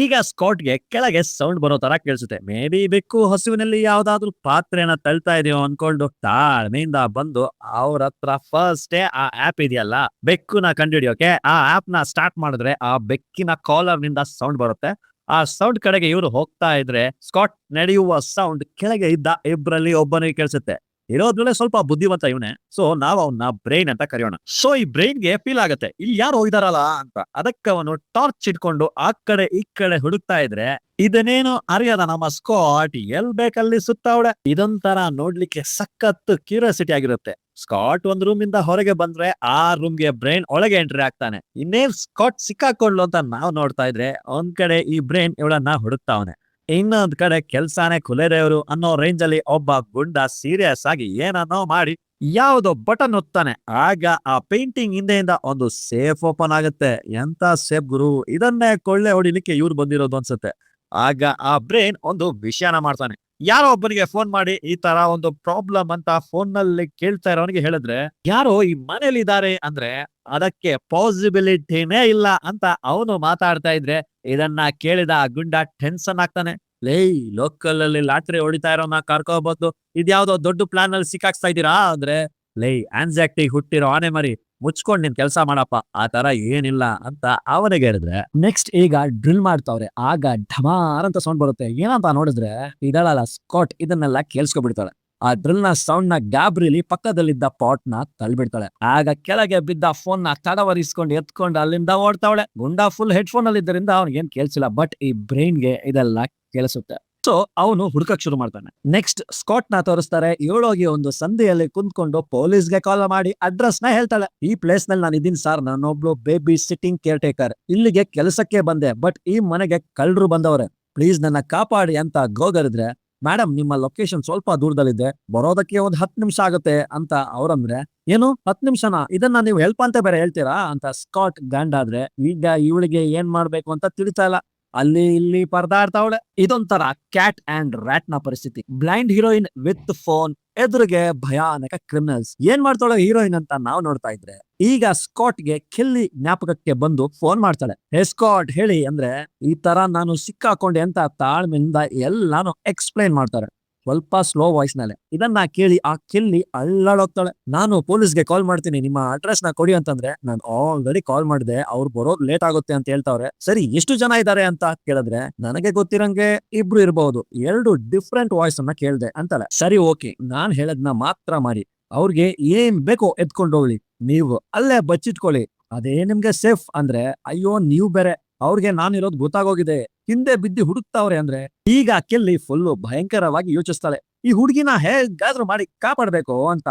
ಈಗ ಸ್ಕಾಟ್ಗೆ ಕೆಳಗೆ ಸೌಂಡ್ ಬರೋ ತರ ಕೇಳಿಸುತ್ತೆ. ಮೇ ಬಿ ಬೆಕ್ಕು ಹಸುವಿನಲ್ಲಿ ಯಾವ್ದಾದ್ರು ಪಾತ್ರೆನ ತಳ್ತಾ ಇದೆಯೋ ಅನ್ಕೊಂಡು ತಾಳ್ಮೆಯಿಂದ ಬಂದು ಅವ್ರ ಹತ್ರ ಫಸ್ಟ್ ಆ ಆಪ್ ಇದೆಯಲ್ಲ ಬೆಕ್ಕುನ ಕಂಡುಹಿಡಿಯೋಕೆ, ಆ ಆಪ್ ನ ಸ್ಟಾರ್ಟ್ ಮಾಡಿದ್ರೆ ಆ ಬೆಕ್ಕಿನ ಕಾಲರ್ ನಿಂದ ಸೌಂಡ್ ಬರುತ್ತೆ. ಆ ಸೌಂಡ್ ಕಡೆಗೆ ಇವರು ಹೋಗ್ತಾ ಇದ್ರೆ ಸ್ಕಾಟ್ ನಡೆಯುವ ಸೌಂಡ್ ಕೆಳಗೆ ಇದ್ದ ಇಬ್ಬರಲ್ಲಿ ಒಬ್ಬನಿಗೆ ಕೇಳಿಸುತ್ತೆ. ಇರೋದ್ರಲ್ಲೇ ಸ್ವಲ್ಪ ಬುದ್ಧಿವಂತ ಇವನೇ. ಸೊ ನಾವು ಅವನ್ನ ಬ್ರೈನ್ ಅಂತ ಕರೆಯೋಣ. ಸೊ ಈ ಬ್ರೈನ್ಗೆ ಫೀಲ್ ಆಗತ್ತೆ ಇಲ್ಲಿ ಯಾರು ಹೋಗಿದಾರಲ್ಲ ಅಂತ. ಅದಕ್ಕೆ ಅವನು ಟಾರ್ಚ್ ಇಟ್ಕೊಂಡು ಆ ಕಡೆ ಈ ಕಡೆ ಹುಡುಕ್ತಾ ಇದ್ರೆ ಇದನ್ನೇನು ಅರಿಯದ ನಮ್ಮ ಸ್ಕಾಟ್ ಎಲ್ ಬೇಕಲ್ಲಿ ಸುತ್ತಾವಳೆ. ಇದೊಂಥರ ನೋಡ್ಲಿಕ್ಕೆ ಸಖತ್ ಕ್ಯೂರಿಯಾಸಿಟಿ ಆಗಿರುತ್ತೆ. ಸ್ಕಾಟ್ ಒಂದ್ ರೂಮ್ ಇಂದ ಹೊರಗೆ ಬಂದ್ರೆ ಆ ರೂಮ್ಗೆ ಬ್ರೈನ್ ಒಳಗೆ ಎಂಟ್ರಿ ಆಗ್ತಾನೆ. ಇನ್ನೇನ್ ಸ್ಕಾಟ್ ಸಿಕ್ಕಾಕೊಳ್ಳು ಅಂತ ನಾವು ನೋಡ್ತಾ ಇದ್ರೆ ಒಂದ್ ಕಡೆ ಈ ಬ್ರೈನ್ ಇವಳನ್ನ ಹುಡುಕ್ತಾವನೆ, ಇನ್ನೊಂದ್ ಕಡೆ ಕೆಲ್ಸಾನೇ ಕುಲೆದೇವ್ರು ಅನ್ನೋ ರೇಂಜ್ ಅಲ್ಲಿ ಒಬ್ಬ ಗುಂಡ ಸೀರಿಯಸ್ ಆಗಿ ಏನನ್ನೋ ಮಾಡಿ ಯಾವ್ದೋ ಬಟನ್ ಒತ್ತಾನೆ. ಆಗ ಆ ಪೇಂಟಿಂಗ್ ಹಿಂದೆಯಿಂದ ಒಂದು ಸೇಫ್ ಓಪನ್ ಆಗುತ್ತೆ. ಎಂತ ಸೇಫ್ ಗುರು, ಇದನ್ನೇ ಕೊಳ್ಳೆ ಹೊಡಿಲಿಕ್ಕೆ ಇವ್ರು ಬಂದಿರೋದು ಅನ್ಸುತ್ತೆ. ಆಗ ಆ ಬ್ರೈನ್ ಒಂದು ವಿಷಯನ ಮಾಡ್ತಾನೆ. ಯಾರೋ ಒಬ್ಬನಿಗೆ ಫೋನ್ ಮಾಡಿ ಈ ತರ ಒಂದು ಪ್ರಾಬ್ಲಮ್ ಅಂತ ಫೋನ್ ನಲ್ಲಿ ಕೇಳ್ತಾ ಇರೋನಿಗೆ ಹೇಳಿದ್ರೆ ಯಾರೋ ಈ ಮನೇಲಿ ಇದಾರೆ ಅಂದ್ರೆ ಅದಕ್ಕೆ ಪಾಸಿಬಿಲಿಟಿನೇ ಇಲ್ಲ ಅಂತ ಅವನು ಮಾತಾಡ್ತಾ ಇದ್ರೆ ಇದನ್ನ ಕೇಳಿದ ಆ ಗುಂಡ ಟೆನ್ಷನ್ ಆಗ್ತಾನೆ. ಲೇ, ಲೋಕಲ್ ಅಲ್ಲಿ ಲಾಟ್ರಿ ಹೊಡಿತಾ ಇರೋನ ಕರ್ಕೋಬಹುದು, ಇದ್ಯಾವ್ದೋ ದೊಡ್ಡ ಪ್ಲಾನ್ ಅಲ್ಲಿ ಸಿಕ್ಕಾಕ್ಸ್ತಾ ಇದ್ದೀರಾ ಅಂದ್ರೆ, ಲೇ ಆನ್ಸಾಕ್ಟಿ ಹುಟ್ಟಿರೋ ಆನೆ ಮರಿ, ಮುಚ್ಕೊಂಡ್ ನಿನ್ ಕೆಲ್ಸ ಮಾಡಪ್ಪ, ಆ ತರ ಏನಿಲ್ಲ ಅಂತ ಅವನಿಗೆ ಹೇಳಿದ್ರೆ ನೆಕ್ಸ್ಟ್ ಈಗ ಡ್ರಿಲ್ ಮಾಡ್ತಾವ್ರೆ. ಆಗ ಢಮಾರ್ ಅಂತ ಸೌಂಡ್ ಬರುತ್ತೆ. ಏನಂತ ನೋಡಿದ್ರೆ ಇದಳಲ್ಲ ಸ್ಕಾಟ್ ಇದನ್ನೆಲ್ಲ ಕೇಳಿಸ್ಕೊಬಿಡ್ತಾಳೆ. ಆ ಡ್ರಿಲ್ ನ ಸೌಂಡ್ ನ ಗಾಬ್ರಿಲಿ ಪಕ್ಕದಲ್ಲಿದ್ದ ಪಾಟ್ ನ ತಳ್ಳಿಬಿಡ್ತಾಳೆ. ಆಗ ಕೆಳಗೆ ಬಿದ್ದ ಫೋನ್ ನ ತಡವರಿಸ್ಕೊಂಡು ಎತ್ಕೊಂಡು ಅಲ್ಲಿಂದ ಓಡ್ತಾವಳೆ. ಗುಂಡ ಫುಲ್ ಹೆಡ್ ಫೋನ್ ಅಲ್ಲಿ ಇದ್ದರಿಂದ ಅವ್ನಿಗೆ ಏನ್ ಕೇಳಿಸಿಲ್ಲ, ಬಟ್ ಈ ಬ್ರೈನ್ ಗೆ ಇದೆಲ್ಲ ಕೇಳಿಸುತ್ತೆ. ಸೊ ಅವನು ಹುಡುಕಕ್ ಶುರು ಮಾಡ್ತಾನೆ. ನೆಕ್ಸ್ಟ್ ಸ್ಕಾಟ್ ನ ತೋರಿಸ್ತಾರೆ. ಇವಳೋಗಿ ಒಂದು ಸಂಧಿಯಲ್ಲಿ ಕುಂತ್ಕೊಂಡು ಪೊಲೀಸ್ಗೆ ಕಾಲ್ ಮಾಡಿ ಅಡ್ರೆಸ್ ನ ಹೇಳ್ತಾಳೆ. ಈ ಪ್ಲೇಸ್ ನಲ್ಲಿ ನಾನು ಇದೀನಿ ಸರ್, ನಾನೊಬ್ಳು ಬೇಬಿ ಸಿಟ್ಟಿಂಗ್ ಕೇರ್ ಟೇಕರ್, ಇಲ್ಲಿಗೆ ಕೆಲಸಕ್ಕೆ ಬಂದೆ, ಬಟ್ ಈ ಮನೆಗೆ ಕಳ್ಳರು ಬಂದವ್ರೆ, ಪ್ಲೀಸ್ ನನ್ನ ಕಾಪಾಡಿ ಅಂತ ಗೋಗರಿದ್ರೆ, ಮೇಡಮ್ ನಿಮ್ಮ ಲೊಕೇಶನ್ ಸ್ವಲ್ಪ ದೂರದಲ್ಲಿದೆ, ಬರೋದಕ್ಕೆ ಒಂದ್ 10 ನಿಮಿಷ ಆಗುತ್ತೆ ಅಂತ ಅವ್ರಂದ್ರೆ, ಏನು 10 ನಿಮಿಷನಾ, ಇದನ್ನ ನೀವು ಹೆಲ್ಪ್ ಅಂತ ಬೇರೆ ಹೇಳ್ತೀರಾ ಅಂತ ಸ್ಕಾಟ್ ಗಂಡಾದ್ರೆ ಈಗ ಇವಳಿಗೆ ಏನ್ ಮಾಡ್ಬೇಕು ಅಂತ ತಿಳಿತಾ ಇಲ್ಲ. ಅಲ್ಲಿ ಇಲ್ಲಿ ಪರದಾಡ್ತಾವಳೆ. ಇದೊಂಥರ ಕ್ಯಾಟ್ ಅಂಡ್ ರ್ಯಾಟ್ ನ ಪರಿಸ್ಥಿತಿ. ಬ್ಲೈಂಡ್ ಹೀರೋಯಿನ್ ವಿತ್ ಫೋನ್, ಎದುರಿಗೆ ಭಯಾನಕ ಕ್ರಿಮಿನಲ್ಸ್. ಏನ್ ಮಾಡ್ತಾಳೆ ಹೀರೋಯಿನ್ ಅಂತ ನಾವು ನೋಡ್ತಾ ಇದ್ರೆ ಈಗ ಸ್ಕಾಟ್ ಗೆ ಕೆಲ್ಲಿ ಜ್ಞಾಪಕಕ್ಕೆ ಬಂದು ಫೋನ್ ಮಾಡ್ತಾಳೆ. ಹೇ ಸ್ಕಾಟ್ ಹೇಳಿ ಅಂದ್ರೆ ಈ ತರ ನಾನು ಸಿಕ್ಕಾಕೊಂಡೆ ಅಂತ ತಾಳ್ಮೆಯಿಂದ ಎಲ್ಲಾನು ಎಕ್ಸ್ಪ್ಲೈನ್ ಮಾಡ್ತಾರೆ, ಸ್ವಲ್ಪ ಸ್ಲೋ ವಾಯ್ಸ್ ನಲ್ಲಿ. ಇದನ್ನ ಕೇಳಿ ಆ ಕೆಲ್ಲಿ ಅಳ್ಳಾಡೋಗ್ತಾಳೆ. ನಾನು ಪೊಲೀಸ್ಗೆ ಕಾಲ್ ಮಾಡ್ತೀನಿ, ನಿಮ್ಮ ಅಡ್ರೆಸ್ ನ ಕೊಡಿ ಅಂತಂದ್ರೆ, ನಾನು ಆಲ್ರೆಡಿ ಕಾಲ್ ಮಾಡಿದೆ, ಅವ್ರು ಬರೋದ್ ಲೇಟ್ ಆಗುತ್ತೆ ಅಂತ ಹೇಳ್ತಾವ್ರೆ. ಸರಿ ಎಷ್ಟು ಜನ ಇದಾರೆ ಅಂತ ಕೇಳಿದ್ರೆ, ನನಗೆ ಗೊತ್ತಿರಂಗೆ 2 ಇರಬಹುದು, 2 ಡಿಫ್ರೆಂಟ್ ವಾಯ್ಸ್ ಅನ್ನ ಕೇಳ್ದೆ ಅಂತಾಳೆ. ಸರಿ ಓಕೆ, ನಾನ್ ಹೇಳದ್ನ ಮಾತ್ರ ಮಾಡಿ, ಅವ್ರಿಗೆ ಏನ್ ಬೇಕೋ ಎತ್ಕೊಂಡು ಹೋಗ್ಲಿ, ನೀವು ಅಲ್ಲೇ ಬಚ್ಚಿಟ್ಕೊಳ್ಳಿ, ಅದೇ ನಿಮ್ಗೆ ಸೇಫ್ ಅಂದ್ರೆ. ಅಯ್ಯೋ ನೀವು ಬೇರೆ, ಅವ್ರಿಗೆ ನಾನಿರೋದು ಗೊತ್ತಾಗೋಗಿದೆ, ಹಿಂದೆ ಬಿದ್ದು ಹುಡುಕ್ತಾವ್ರೆ ಅಂದ್ರೆ. ಈಗ ಕೆಲ್ಲಿ ಫುಲ್ಲು ಭಯಂಕರವಾಗಿ ಯೋಚಿಸ್ತಾಳೆ, ಈ ಹುಡುಗಿನ ಹೇಗಾದ್ರೂ ಮಾಡಿ ಕಾಪಾಡ್ಬೇಕು ಅಂತ.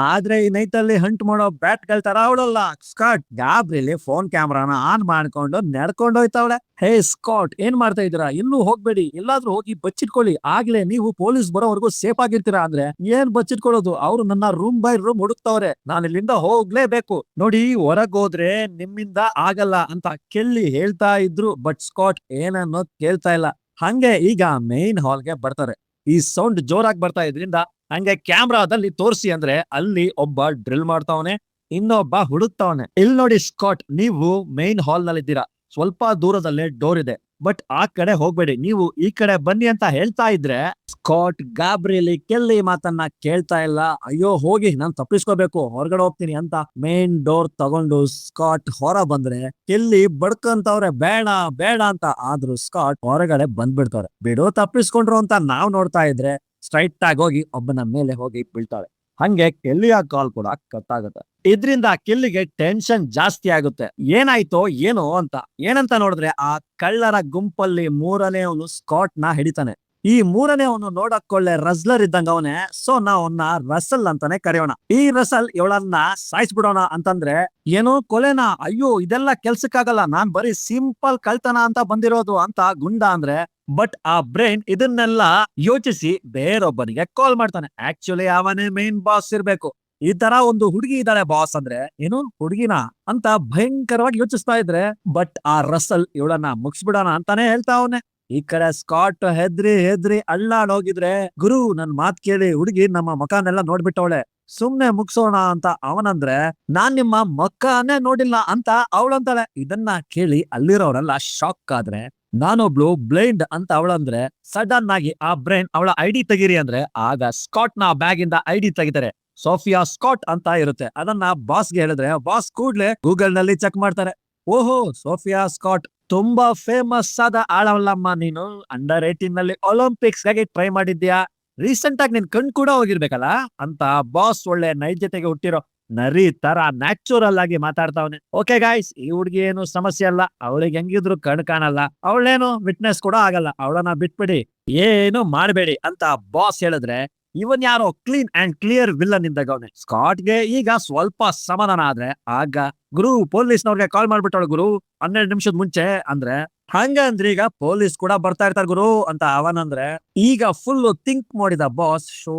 ಆದ್ರೆ ಈ ನೈಟಲ್ಲಿ ಹಂಟ್ ಮಾಡೋ ಬ್ಯಾಟ್ ಗಳ ತರ ಅವಳಲ್ಲ. ಸ್ಕಾಟ್ ಗಾಬ್ರಿಲಿ ಫೋನ್ ಕ್ಯಾಮ್ರಾನ ಆನ್ ಮಾಡ್ಕೊಂಡು ನಡ್ಕೊಂಡು ಹೋಯ್ತಾವಳೆ. ಹೇ ಸ್ಕಾಟ್ ಏನ್ ಮಾಡ್ತಾ ಇದೀರಾ, ಇನ್ನೂ ಹೋಗ್ಬೇಡಿ, ಎಲ್ಲಾದ್ರೂ ಹೋಗಿ ಬಚ್ಚಿಟ್ಕೊಳ್ಳಿ, ಆಗ್ಲೇ ನೀವು ಪೊಲೀಸ್ ಬರೋವರೆಗೂ ಸೇಫ್ ಆಗಿರ್ತೀರಾ ಅಂದ್ರೆ. ಏನ್ ಬಚ್ಚಿಟ್ಕೊಳ್ಳೋದು, ಅವ್ರು ನನ್ನ ರೂಮ್ ಬೈ ರೂಮ್ ಹುಡುಕ್ತಾವ್ರೆ, ನಾನು ಇಲ್ಲಿಂದ ಹೋಗ್ಲೇಬೇಕು, ನೋಡಿ ಹೊರಗ್ ಹೋದ್ರೆ ನಿಮ್ಮಿಂದ ಆಗಲ್ಲ ಅಂತ ಕೆಲ್ಲಿ ಹೇಳ್ತಾ ಇದ್ರು. ಬಟ್ ಸ್ಕಾಟ್ ಏನನ್ನೋ ಕೇಳ್ತಾ ಇಲ್ಲ. ಹಂಗೆ ಈಗ ಮೇನ್ ಹಾಲ್ಗೆ ಬರ್ತಾರೆ. ಈ ಸೌಂಡ್ ಜೋರಾಗಿ ಬರ್ತಾ ಇದ್ರಿಂದ ಹಂಗೆ ಕ್ಯಾಮ್ರಾದಲ್ಲಿ ತೋರಿಸಿ ಅಂದ್ರೆ ಅಲ್ಲಿ ಒಬ್ಬ ಡ್ರಿಲ್ ಮಾಡ್ತಾವನೆ, ಇನ್ನೊಬ್ಬ ಹುಡುಕ್ತಾವನೆ. ಇಲ್ಲಿ ನೋಡಿ ಸ್ಕಾಟ್, ನೀವು ಮೇನ್ ಹಾಲ್ ನಲ್ಲಿ ಇದ್ದೀರಾ, ಸ್ವಲ್ಪ ದೂರದಲ್ಲೇ ಡೋರ್ ಇದೆ, ಬಟ್ ಆ ಕಡೆ ಹೋಗ್ಬೇಡಿ, ನೀವು ಈ ಕಡೆ ಬನ್ನಿ ಅಂತ ಹೇಳ್ತಾ ಇದ್ರೆ ಸ್ಕಾಟ್ ಗಾಬ್ರಿಯಲ್ಲಿ ಕೆಲ್ಲಿ ಮಾತನ್ನ ಕೇಳ್ತಾ ಇಲ್ಲ. ಅಯ್ಯೋ ಹೋಗಿ, ನಾನ್ ತಪ್ಪಿಸ್ಕೋಬೇಕು, ಹೊರಗಡೆ ಹೋಗ್ತೀನಿ ಅಂತ ಮೇನ್ ಡೋರ್ ತಗೊಂಡು ಸ್ಕಾಟ್ ಹೊರ ಬಂದ್ರೆ ಕೆಲ್ಲಿ ಬಡ್ಕಂತವ್ರೆ ಬೇಡ ಬೇಡ ಅಂತ. ಆದ್ರೂ ಸ್ಕಾಟ್ ಹೊರಗಡೆ ಬಂದ್ಬಿಡ್ತಾರೆ. ಬಿಡು ತಪ್ಪಿಸ್ಕೊಂಡ್ರು ಅಂತ ನಾವ್ ನೋಡ್ತಾ ಇದ್ರೆ ಸ್ಟ್ರೈಟ್ ಆಗಿ ಹೋಗಿ ಒಬ್ಬನ ಮೇಲೆ ಹೋಗಿ ಬೀಳ್ತಾಳೆ. ಹಂಗೆ ಕೆಲ್ಲಿಯ ಕಾಲ್ ಕೂಡ ಕಟ್ ಆಗುತ್ತೆ. ಇದ್ರಿಂದ ಕೆಲ್ಲಿಗೆ ಟೆನ್ಷನ್ ಜಾಸ್ತಿ ಆಗುತ್ತೆ. ಏನಾಯ್ತೋ ಏನೋ ಅಂತ. ಏನಂತ ನೋಡಿದ್ರೆ ಆ ಕಳ್ಳರ ಗುಂಪಲ್ಲಿ 3ನೇವನು ಸ್ಕಾಟ್ ನ ಹಿಡಿತಾನೆ. ಈ 3ನೇವನು ನೋಡಕ್ಕೊಳ್ಳೆ ರಸ್ಲರ್ ಇದ್ದಂಗ ಅವನೇ. ಸೊ ನಾವ್ ಅವನ್ನ ರಸಲ್ ಅಂತಾನೆ ಕರೆಯೋಣ. ಈ ರಸಲ್ ಇವಳನ್ನ ಸಾಯಿಸ್ಬಿಡೋಣ ಅಂತಂದ್ರೆ, ಏನೋ ಕೊಲೆನಾ, ಅಯ್ಯೋ ಇದೆಲ್ಲ ಕೆಲ್ಸಕ್ಕಾಗಲ್ಲ, ನಾನ್ ಬರೀ ಸಿಂಪಲ್ ಕಳ್ತನ ಅಂತ ಬಂದಿರೋದು ಅಂತ ಗುಂಡ ಅಂದ್ರೆ. ಬಟ್ ಆ ಬ್ರೈನ್ ಇದನ್ನೆಲ್ಲ ಯೋಚಿಸಿ ಬೇರೊಬ್ಬನಿಗೆ ಕಾಲ್ ಮಾಡ್ತಾನೆ. ಆಕ್ಚುಲಿ ಅವನೇ ಮೇನ್ ಬಾಸ್ ಇರ್ಬೇಕು. ಈ ತರ ಒಂದು ಹುಡುಗಿ ಇದ್ದಾಳೆ ಬಾಸ್ ಅಂದ್ರೆ, ಏನು ಹುಡುಗಿನ ಅಂತ ಭಯಂಕರವಾಗಿ ಯೋಚಿಸ್ತಾ ಇದ್ರೆ, ಬಟ್ ಆ ರಸಲ್ ಇವಳನ್ನ ಮುಗಿಸ್ಬಿಡೋಣ ಅಂತಾನೆ ಹೇಳ್ತಾ ಅವನೇ. ಈ ಕಡೆ ಸ್ಕಾಟ್ ಹೆದ್ರಿ ಅಳ್ಳಾಡೋಗಿದ್ರೆ, ಗುರು ನನ್ ಮಾತ್ ಕೇಳಿ, ಹುಡುಗಿ ನಮ್ಮ ಮಕಾನೆಲ್ಲ ನೋಡ್ಬಿಟ್ಟವಳೆ, ಸುಮ್ನೆ ಮುಗ್ಸೋಣ ಅಂತ ಅವನಂದ್ರೆ, ನಾನ್ ನಿಮ್ಮ ಮಕ್ಕನೇ ನೋಡಿಲ್ಲ ಅಂತ ಅವಳಂತಾಳೆ. ಇದನ್ನ ಕೇಳಿ ಅಲ್ಲಿರೋರೆಲ್ಲ ಶಾಕ್ ಆದ್ರೆ, ನಾನೊಬ್ಳು ಬ್ಲೈಂಡ್ ಅಂತ ಅವಳಂದ್ರೆ ಸಡನ್ ಆಗಿ ಆ ಬ್ರೈನ್ ಅವಳ ಐಡಿ ತೆಗೀರಿ ಅಂದ್ರೆ, ಆಗ ಸ್ಕಾಟ್ ನ ಬ್ಯಾಗ್ ಇಂದ ಐಡಿ ತೆಗಿತಾರೆ. ಸೋಫಿಯಾ ಸ್ಕಾಟ್ ಅಂತ ಇರುತ್ತೆ. ಅದನ್ನ ಬಾಸ್ಗೆ ಹೇಳಿದ್ರೆ ಬಾಸ್ ಕೂಡ್ಲೆ ಗೂಗಲ್ ನಲ್ಲಿ ಚೆಕ್ ಮಾಡ್ತಾರೆ. ಓಹೋ ಸೋಫಿಯಾ ಸ್ಕಾಟ್, ತುಂಬಾ ಫೇಮಸ್ ಆದ ಆಳವಲ್ಲಮ್ಮ ನೀನು. ಅಂಡರ್ 18 ನಲ್ಲಿ ಒಲಿಂಪಿಕ್ಸ್ ಗಾಗಿ ಟ್ರೈ ಮಾಡಿದ್ಯಾ. ರೀಸೆಂಟ್ ಆಗಿ ನಿನ್ ಕಣ್ ಕೂಡ ಹೋಗಿರ್ಬೇಕಲ್ಲ ಅಂತ ಬಾಸ್ ಒಳ್ಳೆ ನೈಜತೆಗೆ ಹುಟ್ಟಿರೋ ನರಿ ತರ ನ್ಯಾಚುರಲ್ ಆಗಿ ಮಾತಾಡ್ತಾವನೆ. ಓಕೆ ಗಾಯ್ಸ್, ಈ ಹುಡ್ಗಿ ಏನು ಸಮಸ್ಯೆ ಅಲ್ಲ, ಅವಳಿಗೆ ಹೆಂಗಿದ್ರು ಕಣ್ ಕಾಣಲ್ಲ, ಅವಳೇನು ವಿಟ್ನೆಸ್ ಕೂಡ ಆಗಲ್ಲ, ಅವಳನ್ನ ಬಿಟ್ಬಿಡಿ, ಏನು ಮಾಡಬೇಡಿ ಅಂತ ಬಾಸ್ ಹೇಳಿದ್ರೆ ಇವನ್ ಯಾರೋ ಕ್ಲೀನ್ ಅಂಡ್ ಕ್ಲಿಯರ್ ವಿಲ್ಲನ್ ಇದ್ದಾಗ ಅವನೇ. ಸ್ಕಾಟ್ಗೆ ಈಗ ಸ್ವಲ್ಪ ಸಮಾಧಾನ ಆದ್ರೆ ಆಗ ಗುರು ಪೊಲೀಸ್ನವ್ರಿಗೆ ಕಾಲ್ ಮಾಡ್ಬಿಟ್ಟವಳು ಗುರು 12 ನಿಮಿಷದ ಮುಂಚೆ ಅಂದ್ರೆ, ಹಂಗಂದ್ರೆ ಈಗ ಪೊಲೀಸ್ ಕೂಡ ಬರ್ತಾ ಇರ್ತಾರ ಗುರು ಅಂತ ಅವನಂದ್ರೆ ಈಗ ಫುಲ್ ಥಿಂಕ್ ಮಾಡಿದ ಬಾಸ್, ಶೋ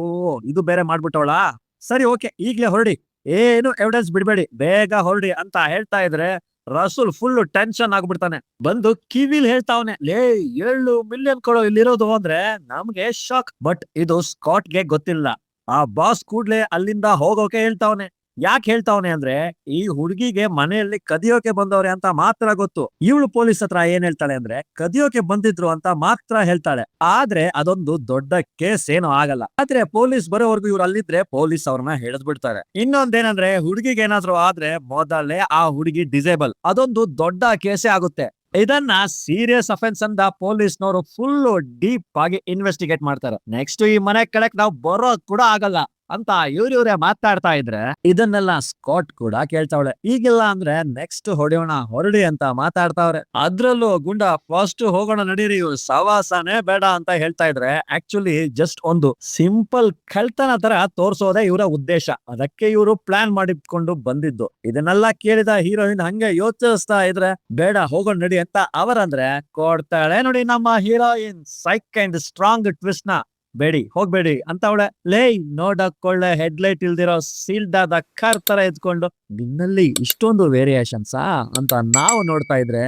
ಇದು ಬೇರೆ ಮಾಡ್ಬಿಟ್ಟವಳ, ಸರಿ ಓಕೆ ಈಗ್ಲೇ ಹೊರಡಿ, ಏನು ಎವಿಡೆನ್ಸ್ ಬಿಡ್ಬೇಡಿ, ಬೇಗ ಹೊರಡಿ ಅಂತ ಹೇಳ್ತಾ ಇದ್ರೆ ರಸೂಲ್ ಫುಲ್ ಟೆನ್ಷನ್ ಆಗ್ಬಿಡ್ತಾನೆ. ಬಂದು ಕಿವಿಲ್ ಹೇಳ್ತಾವನೆ, ಲೇ 7 ಮಿಲಿಯನ್ ಕೊಡೋ ಇಲ್ಲಿರೋದು ಅಂದ್ರೆ ನಮ್ಗೆ ಶಾಕ್. ಬಟ್ ಇದು ಸ್ಕಾಟ್ಗೆ ಗೊತ್ತಿಲ್ಲ. ಆ ಬಾಸ್ ಕೂಡ್ಲೆ ಅಲ್ಲಿಂದ ಹೋಗೋಕೆ ಹೇಳ್ತಾವನೆ. ಯಾಕೆ ಹೇಳ್ತಾವನೆ ಅಂದ್ರೆ ಈ ಹುಡುಗಿಗೆ ಮನೆಯಲ್ಲಿ ಕದಿಯೋಕೆ ಬಂದವ್ರೆ ಅಂತ ಮಾತ್ರ ಗೊತ್ತು. ಇವಳು ಪೊಲೀಸ್ ಹತ್ರ ಏನ್ ಹೇಳ್ತಾಳೆ ಅಂದ್ರೆ ಕದಿಯೋಕೆ ಬಂದಿದ್ರು ಅಂತ ಮಾತ್ರ ಹೇಳ್ತಾಳೆ. ಆದ್ರೆ ಅದೊಂದು ದೊಡ್ಡ ಕೇಸ್ ಏನೋ ಆಗಲ್ಲ. ಆದ್ರೆ ಪೊಲೀಸ್ ಬರೋವರೆಗೂ ಇವ್ರು ಅಲ್ಲಿದ್ರೆ ಪೊಲೀಸ್ ಅವ್ರನ್ನ ಹಿಡಿದ್ ಬಿಡ್ತಾರೆ. ಇನ್ನೊಂದೇನಂದ್ರೆ ಹುಡುಗಿಗೆ ಏನಾದ್ರು ಆದ್ರೆ ಮೊದಲೇ ಆ ಹುಡುಗಿ ಡಿಸೇಬಲ್, ಅದೊಂದು ದೊಡ್ಡ ಕೇಸೇ ಆಗುತ್ತೆ. ಇದನ್ನ ಸೀರಿಯಸ್ ಅಫೆನ್ಸ್ ಅಂತ ಪೊಲೀಸ್ನವರು ಫುಲ್ ಡೀಪ್ ಆಗಿ ಇನ್ವೆಸ್ಟಿಗೇಟ್ ಮಾಡ್ತಾರೆ. ನೆಕ್ಸ್ಟ್ ಈ ಮನೆ ಕೆಳಕ್ ನಾವು ಬರೋದ್ ಕೂಡ ಆಗಲ್ಲ ಅಂತ ಇವ್ರೇ ಮಾತಾಡ್ತಾ ಇದ್ರೆ ಇದನ್ನೆಲ್ಲ ಸ್ಕಾಟ್ ಕೂಡ ಕೇಳ್ತಾವಳೆ. ಈಗಿಲ್ಲ ಅಂದ್ರೆ ನೆಕ್ಸ್ಟ್ ಹೊಡೆಯೋಣ ಹೊರಡಿ ಅಂತ ಮಾತಾಡ್ತಾವ್ರೆ. ಅದ್ರಲ್ಲೂ ಗುಂಡ ಫಸ್ಟ್ ಹೋಗೋಣ ನಡೀರಿ, ಇವ್ರು ಸವಾಸನೆ ಬೇಡ ಅಂತ ಹೇಳ್ತಾ ಇದ್ರೆ ಆಕ್ಚುಲಿ ಜಸ್ಟ್ ಒಂದು ಸಿಂಪಲ್ ಕಳ್ತನ ತರ ತೋರ್ಸೋದೇ ಇವರ ಉದ್ದೇಶ. ಅದಕ್ಕೆ ಇವರು ಪ್ಲಾನ್ ಮಾಡಿಕೊಂಡು ಬಂದಿದ್ದು. ಇದನ್ನೆಲ್ಲ ಕೇಳಿದ ಹೀರೋಯಿನ್ ಹಂಗೆ ಯೋಚಿಸ್ತಾ ಇದ್ರೆ ಬೇಡ ಹೋಗೋಣ ನಡಿ ಅಂತ ಅವರಂದ್ರೆ ಕೊಡ್ತಾಳೆ ನೋಡಿ ನಮ್ಮ heroine psych and strong twist ನ. ಬೇಡಿ ಹೋಗ್ಬೇಡಿ ಅಂತ ಅವಳೆ. ಲೇ ನೋಡಕ್ಕೊಳ್ಳೆ ಹೆಡ್ಲೈಟ್ ಇಲ್ದಿರೋ ಸೀಲ್ಡ್ ಆದ ಕಾರ್ ತರ ಎದ್ಕೊಂಡು ನಿನ್ನಲ್ಲಿ ಇಷ್ಟೊಂದು ವೇರಿಯೇಷನ್ಸಾ ಅಂತ ನಾವು ನೋಡ್ತಾ ಇದ್ರೆ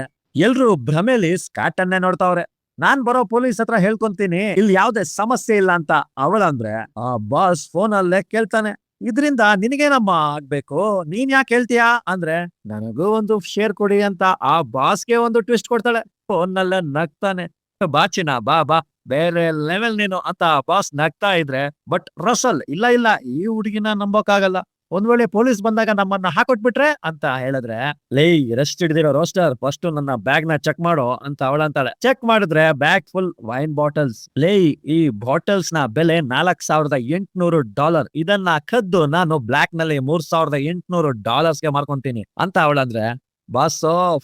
ಎಲ್ರು ಭ್ರಮೇಲಿ ಸ್ಕಾಟ್ ಅನ್ನೇ ನೋಡ್ತಾವ್ರೆ. ನಾನ್ ಬರೋ ಪೊಲೀಸ್ ಹತ್ರ ಹೇಳ್ಕೊಂತೀನಿ ಇಲ್ಲಿ ಯಾವ್ದೇ ಸಮಸ್ಯೆ ಇಲ್ಲ ಅಂತ ಅವಳಂದ್ರೆ ಆ ಬಾಸ್ ಫೋನ್ ಅಲ್ಲೇ ಕೇಳ್ತಾನೆ, ಇದ್ರಿಂದ ನಿನಗೇನಮ್ಮ ಆಗ್ಬೇಕು, ನೀನ್ ಯಾಕೆ ಹೇಳ್ತೀಯಾ ಅಂದ್ರೆ ನನಗೂ ಒಂದು ಶೇರ್ ಕೊಡಿ ಅಂತ ಆ ಬಾಸ್ಗೆ ಒಂದು ಟ್ವಿಸ್ಟ್ ಕೊಡ್ತಾಳೆ. ಫೋನ್ ನಲ್ಲೇ ನಗ್ತಾನೆ, ಬಾಚಿನ ಬಾ ಬಾ ಬೇರೆ ಲೆವೆಲ್ ನೀನು ಅಂತ ಬಾಸ್ ನಗ್ತಾ ಇದ್ರೆ ಬಟ್ ರಸಲ್ ಇಲ್ಲ ಇಲ್ಲ ಈ ಹುಡುಗಿನ ನಂಬೋಕಾಗಲ್ಲ, ಒಂದ್ ವೇಳೆ ಪೊಲೀಸ್ ಬಂದಾಗ ನಮ್ಮನ್ನ ಹಾಕೊಟ್ಬಿಟ್ರೆ ಅಂತ ಹೇಳಿದ್ರೆ ಲೇ ರೆಸ್ಟ್ ಹಿಡಿದಿರೋ ರೋಸ್ಟರ್ ಫಸ್ಟ್ ನನ್ನ ಬ್ಯಾಗ್ ನ ಚೆಕ್ ಮಾಡೋ ಅಂತ ಅವಳಂತಾಳೆ. ಚೆಕ್ ಮಾಡಿದ್ರೆ ಬ್ಯಾಗ್ ಫುಲ್ ವೈನ್ ಬಾಟಲ್ಸ್. ಲೇ ಈ ಬಾಟಲ್ಸ್ ನ ಬೆಲೆ $4,800. ಇದನ್ನ ಕದ್ದು ನಾನು ಬ್ಲಾಕ್ ನಲ್ಲಿ $3,800 ಗೆ ಮಾರ್ಕೊಂತೀನಿ ಅಂತ ಅವಳಂದ್ರೆ ಬಾಸ್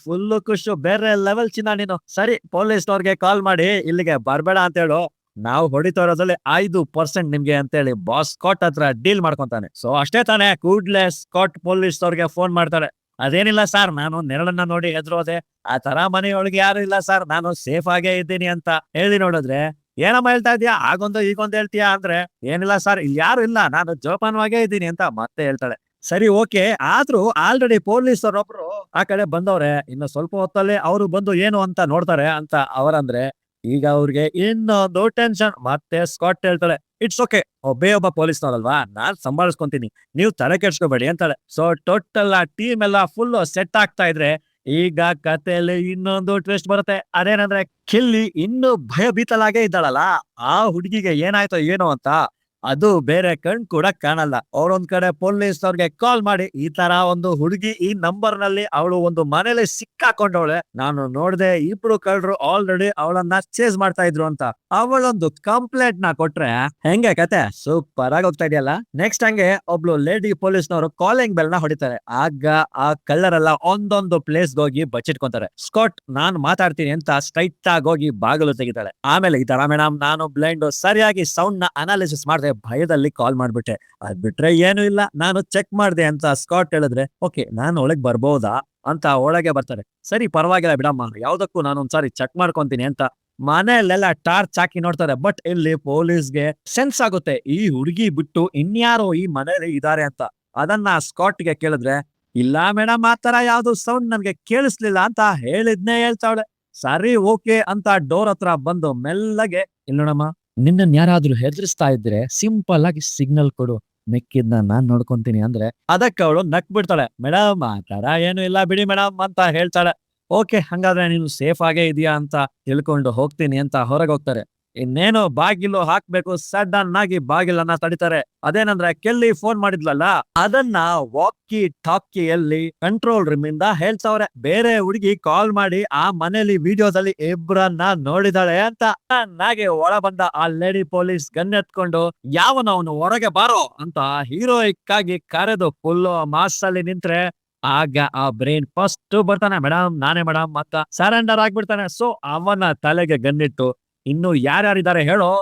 ಫುಲ್ ಖುಷು, ಬೇರೆ ಲೆವೆಲ್ ಚಿನ್ನ ನೀನು. ಸರಿ ಪೊಲೀಸ್ನವ್ರಿಗೆ ಕಾಲ್ ಮಾಡಿ ಇಲ್ಲಿಗೆ ಬರ್ಬೇಡ ಅಂತ ಹೇಳು, ನಾವು ಹೊಡಿತಾ ಇರೋದ್ರಲ್ಲಿ 5% ನಿಮ್ಗೆ ಅಂತೇಳಿ ಬಾಸ್ ಸ್ಕಾಟ್ ಹತ್ರ ಡೀಲ್ ಮಾಡ್ಕೊಂತಾನೆ. ಸೊ ಅಷ್ಟೇ ತಾನೇ, ಕೂಡ್ಲೆ ಸ್ಕಾಟ್ ಪೊಲೀಸ್ ಅವ್ರಿಗೆ ಫೋನ್ ಮಾಡ್ತಾಳೆ. ಅದೇನಿಲ್ಲ ಸರ್, ನಾನು ನೆರಳನ್ನ ನೋಡಿ ಹೆದ್ರೋದೆ, ಆ ತರ ಮನೆಯೊಳಗೆ ಯಾರು ಇಲ್ಲ ಸರ್, ನಾನು ಸೇಫ್ ಆಗೇ ಇದ್ದೀನಿ ಅಂತ ಹೇಳಿ ನೋಡಿದ್ರೆ ಏನಮ್ಮ ಹೇಳ್ತಾ ಇದೀಯಾ, ಆಗೊಂದು ಈಗೊಂದು ಹೇಳ್ತೀಯಾ ಅಂದ್ರೆ ಏನಿಲ್ಲ ಸರ್ ಇಲ್ಲಿ ಯಾರು ಇಲ್ಲ, ನಾನು ಜೋಪಾನವಾಗೇ ಇದ್ದೀನಿ ಅಂತ ಮತ್ತೆ ಹೇಳ್ತಾಳೆ. ಸರಿ ಓಕೆ, ಆದ್ರೂ ಆಲ್ರೆಡಿ ಪೊಲೀಸ್ ಅವರೊಬ್ರು ಆ ಕಡೆ ಬಂದವ್ರೆ, ಇನ್ನು ಸ್ವಲ್ಪ ಹೊತ್ತಲ್ಲಿ ಅವರು ಬಂದು ಏನು ಅಂತ ನೋಡ್ತಾರೆ ಅಂತ ಅವರಂದ್ರೆ ಈಗ ಅವ್ರಿಗೆ ಇನ್ನೊಂದು ಟೆನ್ಷನ್. ಮತ್ತೆ ಸ್ಕಾಟ್ ಹೇಳ್ತಾಳೆ, ಇಟ್ಸ್ ಓಕೆ, ಒಬ್ಬ ಪೊಲೀಸ್ನವರಲ್ವಾ, ನಾನ್ ಸಂಭಾಳಿಸ್ಕೊಂತೀನಿ, ನೀವು ತಲೆ ಕೆಡ್ಸ್ಕೋಬೇಡಿ ಅಂತಾಳೆ. ಸೊ ಟೋಟಲ್ ಆ ಟೀಮ್ ಎಲ್ಲ ಫುಲ್ ಸೆಟ್ ಆಗ್ತಾ ಇದ್ರೆ ಈಗ ಕಥೆಯಲ್ಲಿ ಇನ್ನೊಂದು ಟ್ವಿಸ್ಟ್ ಬರುತ್ತೆ. ಅದೇನಂದ್ರೆ ಕಿಲ್ಲಿ ಇನ್ನು ಭಯಭೀತಲಾಗೇ ಇದ್ದಾಳಲ್ಲ, ಆ ಹುಡುಗಿಗೆ ಏನಾಯ್ತೋ ಏನೋ ಅಂತ ಅದು ಬೇರೆ ಕಣ್ ಕೂಡ ಕಾಣಲ್ಲ. ಅವ್ರೊಂದ್ ಕಡೆ ಪೊಲೀಸ್ ಅವ್ರಿಗೆ ಕಾಲ್ ಮಾಡಿ ಈ ತರ ಒಂದು ಹುಡುಗಿ ಈ ನಂಬರ್ ನಲ್ಲಿ ಅವಳು ಒಂದು ಮನೇಲಿ ಸಿಕ್ಕಾಕೊಂಡವಳೆ, ನಾನು ನೋಡ್ದೆ ಇಬ್ರು ಕಳ್ಳರು ಆಲ್ರೆಡಿ ಅವಳನ್ನ ಚೇಸ್ ಮಾಡ್ತಾ ಇದ್ರು ಅಂತ ಅವಳೊಂದು ಕಂಪ್ಲೇಂಟ್ ನ ಕೊಟ್ರೆ ಹೆಂಗೆ ಕತೆ ಸೂಪರ್ ಆಗಿ ಹೋಗ್ತಾ ಇದೆಯಲ್ಲ. ನೆಕ್ಸ್ಟ್ ಹಂಗೆ ಒಬ್ಳು ಲೇಡಿ ಪೊಲೀಸ್ನವರು ಕಾಲಿಂಗ್ ಬೆಲ್ ನ ಹೊಡಿತಾರೆ. ಆಗ ಆ ಕಳ್ಳರೆಲ್ಲ ಒಂದೊಂದು ಪ್ಲೇಸ್ ಹೋಗಿ ಬಚ್ಚಿಟ್ಕೊಂತಾರೆ. ಸ್ಕಾಟ್ ನಾನ್ ಮಾತಾಡ್ತೀನಿ ಅಂತ ಸ್ಟ್ರೈಟ್ ಆಗಿ ಹೋಗಿ ಬಾಗಿಲು ತೆಗಿತಾಳೆ. ಆಮೇಲೆ ಈ ತರ ಮೇಡಮ್ ನಾನು ಬ್ಲೈಂಡ್, ಸರಿಯಾಗಿ ಸೌಂಡ್ ನ ಅನಾಲಿಸಿಸ್ ಮಾಡದೆ ಭಯದಲ್ಲಿ ಕಾಲ್ ಮಾಡ್ಬಿಟ್ಟೆ, ಅದ್ ಬಿಟ್ರೆ ಏನು ಇಲ್ಲ, ನಾನು ಚೆಕ್ ಮಾಡ್ದೆ ಅಂತ ಸ್ಕಾಟ್ ಹೇಳಿದ್ರೆ ಓಕೆ ನಾನು ಒಳಗ್ ಬರ್ಬೋದಾ ಅಂತ ಒಳಗೆ ಬರ್ತಾರೆ. ಸರಿ ಪರವಾಗಿಲ್ಲ ಬಿಡಮ್ಮ, ಯಾವ್ದಕ್ಕೂ ನಾನು ಒಂದ್ಸಾರಿ ಚೆಕ್ ಮಾಡ್ಕೊಂತೀನಿ ಅಂತ ಮನೆಯಲ್ಲೆಲ್ಲ ಟಾರ್ಚ್ ಹಾಕಿ ನೋಡ್ತಾರೆ. ಬಟ್ ಇಲ್ಲಿ ಪೊಲೀಸ್ಗೆ ಸೆನ್ಸ್ ಆಗುತ್ತೆ ಈ ಹುಡುಗಿ ಬಿಟ್ಟು ಇನ್ಯಾರೋ ಈ ಮನೇಲಿ ಇದಾರೆ ಅಂತ. ಅದನ್ನ ಸ್ಕಾಟ್ಗೆ ಕೇಳಿದ್ರೆ ಇಲ್ಲ ಮೇಡಮ್ ಆ ತರ ಯಾವ್ದು ಸೌಂಡ್ ನನ್ಗೆ ಕೇಳಿಸ್ಲಿಲ್ಲ ಅಂತ ಹೇಳಿದ್ನೇ ಹೇಳ್ತಾವಳೆ. ಸರಿ ಓಕೆ ಅಂತ ಡೋರ್ ಹತ್ರ ಬಂದು ಮೆಲ್ಲಗೆ ಇಲ್ಲ ನೋಡಮ್ಮ, ನಿನ್ನನ್ ಯಾರಾದ್ರೂ ಹೆದರ್ಸ್ತಾ ಇದ್ರೆ ಸಿಂಪಲ್ ಆಗಿ ಸಿಗ್ನಲ್ ಕೊಡು, ಮೆಕ್ಕಿದ್ನ ನಾನ್ ನೋಡ್ಕೊಂತೀನಿ ಅಂದ್ರೆ ಅದಕ್ಕೆ ಅವಳು ನಕ್ ಬಿಡ್ತಾಳೆ. ಮೇಡಮ್ ಆ ತರ ಏನು ಇಲ್ಲ ಬಿಡಿ ಮೇಡಮ್ ಅಂತ ಹೇಳ್ತಾಳೆ. ಓಕೆ ಹಂಗಾದ್ರೆ ನೀನು ಸೇಫ್ ಆಗೇ ಇದೆಯಾ ಅಂತ ತಿಳ್ಕೊಂಡು ಹೋಗ್ತೀನಿ ಅಂತ ಹೊರಗೆ ಹೋಗ್ತಾರೆ. ಇನ್ನೇನು ಬಾಗಿಲು ಹಾಕ್ಬೇಕು, ಸಡನ್ ಆಗಿ ಬಾಗಿಲನ್ನ ತಡಿತಾರೆ. ಅದೇನಂದ್ರೆ ಕೆಲ್ಲಿ ಫೋನ್ ಮಾಡಿದ್ಲಲ್ಲ, ಅದನ್ನ ವಾಕಿ ಟಾಕಿಯಲ್ಲಿ ಕಂಟ್ರೋಲ್ ರೂಮ್ ಇಂದ ಹೇಳ್ತಾವ್ರೆ. ಬೇರೆ ಹುಡುಗಿ ಕಾಲ್ ಮಾಡಿ ಆ ಮನೇಲಿ ವಿಡಿಯೋದಲ್ಲಿ ಇಬ್ರನ್ನ ನೋಡಿದಾಳೆ ಅಂತ. ನಾಗೆ ಒಳ ಬಂದ ಆ ಲೇಡಿ ಪೊಲೀಸ್ ಗನ್ ಎತ್ಕೊಂಡು ಯಾವನ ಅವನು ಹೊರಗೆ ಬಾರೋ ಅಂತ ಹೀರೋಯಿಕ್ ಆಗಿ ಕರೆದು ಫುಲ್ ಮಾಸ್ ಅಲ್ಲಿ ನಿಂತ್ರೆ, ಆಗ ಆ ಬ್ರೈನ್ ಫಸ್ಟ್ ಬರ್ತಾನೆ, ಮೇಡಮ್ ನಾನೇ ಮೇಡಮ್ ಅಂತ ಸರೆಂಡರ್ ಆಗ್ಬಿಡ್ತಾನೆ. ಸೊ ಅವನ ತಲೆಗೆ ಗನ್ನಿಟ್ಟು, ಇನ್ನು ಯಾರ್ಯಾರಿದ್ದಾರೆ ಹೇಳೋ.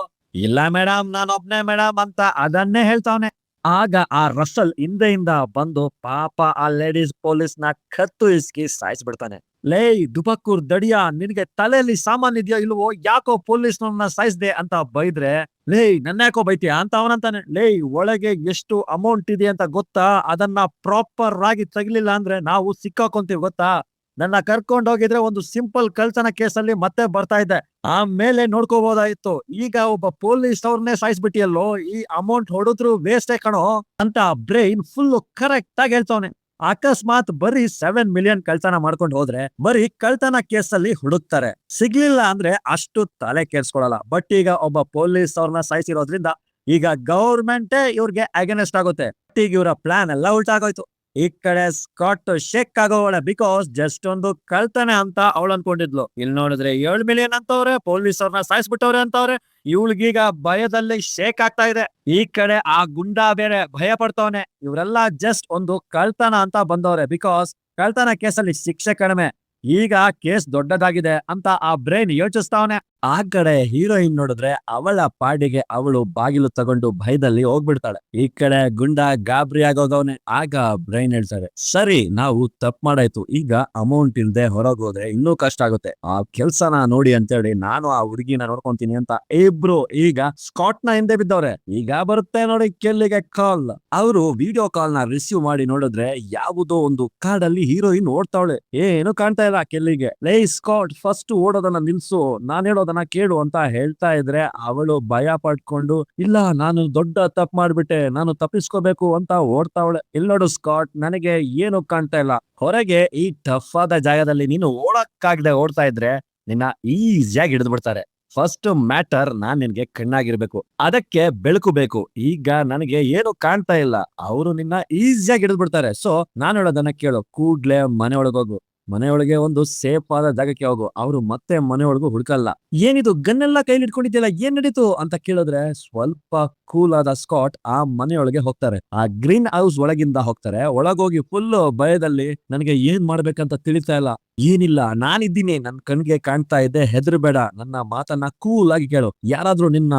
ಇಲ್ಲ ಮೇಡಮ್ ನಾನೊಬ್ನೇ ಮೇಡಮ್ ಅಂತ ಅದನ್ನೇ ಹೇಳ್ತಾವನೆ. ಆಗ ಆ ರಸಲ್ ಹಿಂದೆಯಿಂದ ಬಂದು ಪಾಪ ಆ ಲೇಡೀಸ್ ಪೊಲೀಸ್ ನ ಕತ್ತು ಇಸ್ಕಿ ಸಾಯಿಸ್ಬಿಡ್ತಾನೆ. ಲೇ ದುಬಕ್ಕೂರ್ ದಡಿಯಾ, ನಿನಗೆ ತಲೆಯಲ್ಲಿ ಸಾಮಾನ್ ಇದೆಯೋ ಇಲ್ವೋ, ಯಾಕೋ ಪೊಲೀಸ್ನವ್ರನ್ನ ಸಾಯಿಸ್ದೆ ಅಂತ ಬೈದ್ರೆ, ಲೇ ನನ್ನ ಯಾಕೋ ಬೈತೀಯ ಅಂತ ಅವನಂತಾನೆ. ಲೇ ಒಳಗೆ ಎಷ್ಟು ಅಮೌಂಟ್ ಇದೆ ಅಂತ ಗೊತ್ತಾ, ಅದನ್ನ ಪ್ರಾಪರ್ ಆಗಿ ತೆಗಿಲಿಲ್ಲ ಅಂದ್ರೆ ನಾವು ಸಿಕ್ಕಾಕೊಂತೀವಿ ಗೊತ್ತಾ. ನನ್ನ ಕರ್ಕೊಂಡ್ ಹೋಗಿದ್ರೆ ಒಂದು ಸಿಂಪಲ್ ಕಳ್ತನ ಕೇಸಲ್ಲಿ ಮತ್ತೆ ಬರ್ತಾ ಇದ್ದೆ, ಆಮೇಲೆ ನೋಡ್ಕೋಬಹುದಾಗಿತ್ತು. ಈಗ ಒಬ್ಬ ಪೊಲೀಸ್ ಅವ್ರನ್ನೇ ಸಾಯಿಸ್ಬಿಟ್ಟಿಯಲ್ಲೋ, ಈ ಅಮೌಂಟ್ ಹೊಡೆದ್ರು ವೇಸ್ಟೇ ಕಣೋ ಅಂತ ಬ್ರೈನ್ ಫುಲ್ ಕರೆಕ್ಟ್ ಆಗಿ ಹೇಳ್ತಾವನೆ. ಅಕಸ್ಮಾತ್ ಬರೀ 7 ಮಿಲಿಯನ್ ಕಳ್ತನ ಮಾಡ್ಕೊಂಡು ಹೋದ್ರೆ ಬರೀ ಕಳ್ತನ ಕೇಸಲ್ಲಿ ಹುಡುಕ್ತಾರೆ, ಸಿಗ್ಲಿಲ್ಲ ಅಂದ್ರೆ ಅಷ್ಟು ತಲೆ ಕೆಡ್ಸ್ಕೊಳಲ್ಲ. ಬಟ್ ಈಗ ಒಬ್ಬ ಪೊಲೀಸ್ ಅವ್ರನ್ನ ಸಾಯಿಸಿರೋದ್ರಿಂದ ಈಗ ಗೌರ್ಮೆಂಟೇ ಇವ್ರಿಗೆ ಅಗೇನೆಸ್ಟ್ ಆಗುತ್ತೆ. ಈಗ ಇವರ ಪ್ಲಾನ್ ಎಲ್ಲ ಉಲ್ಟಾಗೋಯ್ತು. ಈ ಕಡೆ ಸ್ಕಾಟ್ ಶೇಕ್ ಆಗೋವಳೆ, ಬಿಕಾಸ್ ಜಸ್ಟ್ ಒಂದು ಕಳ್ತನೆ ಅಂತ ಅವಳು ಅನ್ಕೊಂಡಿದ್ಲು. ಇಲ್ಲಿ ನೋಡಿದ್ರೆ 7 ಮಿಲಿಯನ್ ಅಂತವ್ರೆ, ಪೊಲೀಸ್ ಅವ್ರನ್ನ ಸಾಯಿಸ್ಬಿಟ್ಟವ್ರೆ ಅಂತವ್ರೆ. ಇವಳಿಗೀಗ ಭಯದಲ್ಲಿ ಶೇಕ್ ಆಗ್ತಾ ಇದೆ. ಈ ಕಡೆ ಆ ಗುಂಡಾ ಬೇರೆ ಭಯ ಪಡ್ತವನೆ. ಇವರೆಲ್ಲ ಜಸ್ಟ್ ಒಂದು ಕಳ್ತನ ಅಂತ ಬಂದವ್ರೆ, ಬಿಕಾಸ್ ಕಳ್ತನ ಕೇಸಲ್ಲಿ ಶಿಕ್ಷೆ ಕಡಿಮೆ, ಈಗ ಕೇಸ್ ದೊಡ್ಡದಾಗಿದೆ ಅಂತ ಆ ಬ್ರೈನ್ ಯೋಚಿಸ್ತಾವನೆ. ಆ ಕಡೆ ಹೀರೋಯಿನ್ ನೋಡಿದ್ರೆ ಅವಳ ಪಾಡಿಗೆ ಅವಳು ಬಾಗಿಲು ತಗೊಂಡು ಭಯದಲ್ಲಿ ಹೋಗ್ಬಿಡ್ತಾಳೆ. ಈ ಕಡೆ ಗುಂಡ ಗಾಬರಿ ಆಗೋಗವನೆ. ಆಗ ಬ್ರೈನ್ ಹೇಳ್ತಾರೆ, ಸರಿ ನಾವು ತಪ್ಪು ಮಾಡಾಯ್ತು, ಈಗ ಅಮೌಂಟ್ ಇಲ್ದೆ ಹೊರಗೋದ್ರೆ ಇನ್ನೂ ಕಷ್ಟ ಆಗುತ್ತೆ, ಆ ಕೆಲ್ಸನ ನೋಡಿ ಅಂತೇಳಿ ನಾನು ಆ ಹುಡುಗಿನ ನೋಡ್ಕೊಂತೀನಿ ಅಂತ ಇಬ್ರು ಈಗ ಸ್ಕಾಟ್ ನ ಹಿಂದೆ ಬಿದ್ದವ್ರೆ. ಈಗ ಬರುತ್ತೆ ನೋಡಿ ಕೆಲ್ಲಿಗೆ ಕಾಲ್. ಅವರು ವಿಡಿಯೋ ಕಾಲ್ ನ ರಿಸೀವ್ ಮಾಡಿ ನೋಡಿದ್ರೆ ಯಾವುದೋ ಒಂದು ಕಾಡಲ್ಲಿ ಹೀರೋಯಿನ್ ಓಡ್ತಾವಳೆ. ಏನು ಕಾಣ್ತಾ ಇಲ್ಲ ಕೆಲ್ಲಿಗೆ. ಲೇ ಸ್ಕಾಟ್, ಫಸ್ಟ್ ಓಡೋದನ್ನ ನಿಲ್ಸು, ನಾನ್ ಹೇಳೋದನ್ನ ಕೇಳು ಅಂತ ಹೇಳ್ತಾ ಇದ್ರೆ ಅವಳು ಭಯ ಪಡ್ಕೊಂಡು, ಇಲ್ಲ ನಾನು ದೊಡ್ಡ ತಪ್ಪು ಮಾಡ್ಬಿಟ್ಟೆ, ನಾನು ತಪ್ಪಿಸ್ಕೋಬೇಕು ಅಂತ ಓಡ್ತಾವಳೆ. ಇಲ್ಲಿ ನೋಡು ಸ್ಕಾಟ್, ನನಗೆ ಏನು ಕಾಣ್ತಾ ಇಲ್ಲ, ಹೊರಗೆ ಈ ಟಫ್ ಆದ ಜಾಗದಲ್ಲಿ ನೀನು ಓಡಕ್ಕಾಗದೆ ಓಡ್ತಾ ಇದ್ರೆ ನಿನ್ನ ಈಸಿಯಾಗಿ ಹಿಡಿದು ಬಿಡ್ತಾರೆ. ಫಸ್ಟ್ ಮ್ಯಾಟರ್, ನಾನ್ ನಿನ್ಗೆ ಕಣ್ಣಾಗಿರ್ಬೇಕು, ಅದಕ್ಕೆ ಬೆಳಕು ಬೇಕು. ಈಗ ನನಗೆ ಏನು ಕಾಣ್ತಾ ಇಲ್ಲ, ಅವರು ನಿನ್ನ ಈಸಿಯಾಗಿ ಹಿಡಿದು ಬಿಡ್ತಾರೆ. ಸೊ ನಾನು ಹೇಳೋದನ್ನ ಕೇಳು, ಕೂಡ್ಲೆ ಮನೆ ಒಳಗೋಗು, ಮನೆಯೊಳಗೆ ಒಂದು ಸೇಫ್ ಆದ ಜಾಗಕ್ಕೆ ಹೋಗು, ಅವರು ಮತ್ತೆ ಮನೆಯೊಳಗೂ ಹುಡುಕಲ್ಲ. ಏನಿದು ಗನ್ನೆಲ್ಲ ಕೈಲಿ ಇಟ್ಕೊಂಡಿದ್ಯಲ್ಲ, ಏನ್ ನಡೀತು ಅಂತ ಕೇಳಿದ್ರೆ ಸ್ವಲ್ಪ ಕೂಲ್ ಆದ ಸ್ಕಾಟ್ ಆ ಮನೆಯೊಳಗೆ ಹೋಗ್ತಾರೆ. ಆ ಗ್ರೀನ್ ಹೌಸ್ ಒಳಗಿಂದ ಹೋಗ್ತಾರೆ. ಒಳಗೋಗಿ ಫುಲ್ ಭಯದಲ್ಲಿ, ನನಗೆ ಏನ್ ಮಾಡ್ಬೇಕಂತ ತಿಳಿತಾ ಇಲ್ಲ. ಏನಿಲ್ಲ, ನಾನಿದ್ದೀನಿ, ನನ್ ಕಣ್ಗೆ ಕಾಣ್ತಾ ಇದೆ, ಹೆದರ್ಬೇಡ, ನನ್ನ ಮಾತನ್ನ ಕೂಲ್ ಆಗಿ ಕೇಳು, ಯಾರಾದ್ರೂ ನಿನ್ನ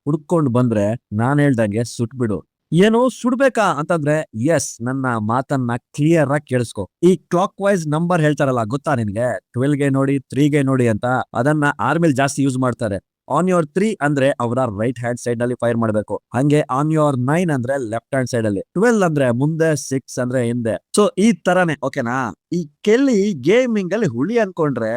ಹುಡ್ಕೊಂಡ್ ಬಂದ್ರೆ ನಾನ್ ಹೇಳ್ದಂಗೆ ಸುಟ್ಬಿಡು. ಏನು ಸುಡ್ಬೇಕಾ ಅಂತಂದ್ರೆ, ಎಸ್, ನನ್ನ ಮಾತನ್ನ ಕ್ಲಿಯರ್ ಆಗಿ ಕೇಳಿಸ್ಕೊ. ಈ ಕ್ಲಾಕ್ ವೈಸ್ ನಂಬರ್ ಹೇಳ್ತಾರಲ್ಲ ಗೊತ್ತಾ ನಿನ್ಗೆ, 12ಗೆ ನೋಡಿ, 3ಗೆ ನೋಡಿ ಅಂತ, ಅದನ್ನ ಆರ್ಮಿಲ್ ಜಾಸ್ತಿ ಯೂಸ್ ಮಾಡ್ತಾರೆ. ಆನ್ ಯೋರ್ 3 ಅಂದ್ರೆ ಅವರ ರೈಟ್ ಹ್ಯಾಂಡ್ ಸೈಡ್ ನಲ್ಲಿ ಫೈರ್ ಮಾಡ್ಬೇಕು, ಹಂಗೆ ಆನ್ ಯೋರ್ 9 ಅಂದ್ರೆ ಲೆಫ್ಟ್ ಹ್ಯಾಂಡ್ ಸೈಡ್ ಅಲ್ಲಿ, 12 ಅಂದ್ರೆ ಮುಂದೆ, 6 ಅಂದ್ರೆ ಹಿಂದೆ. ಸೊ ಈ ತರಾನೇ, ಓಕೆನಾ. ಈ ಕೆಲ್ಲಿ ಗೇಮಿಂಗ್ ಅಲ್ಲಿ ಹುಳಿ ಅನ್ಕೊಂಡ್ರೆ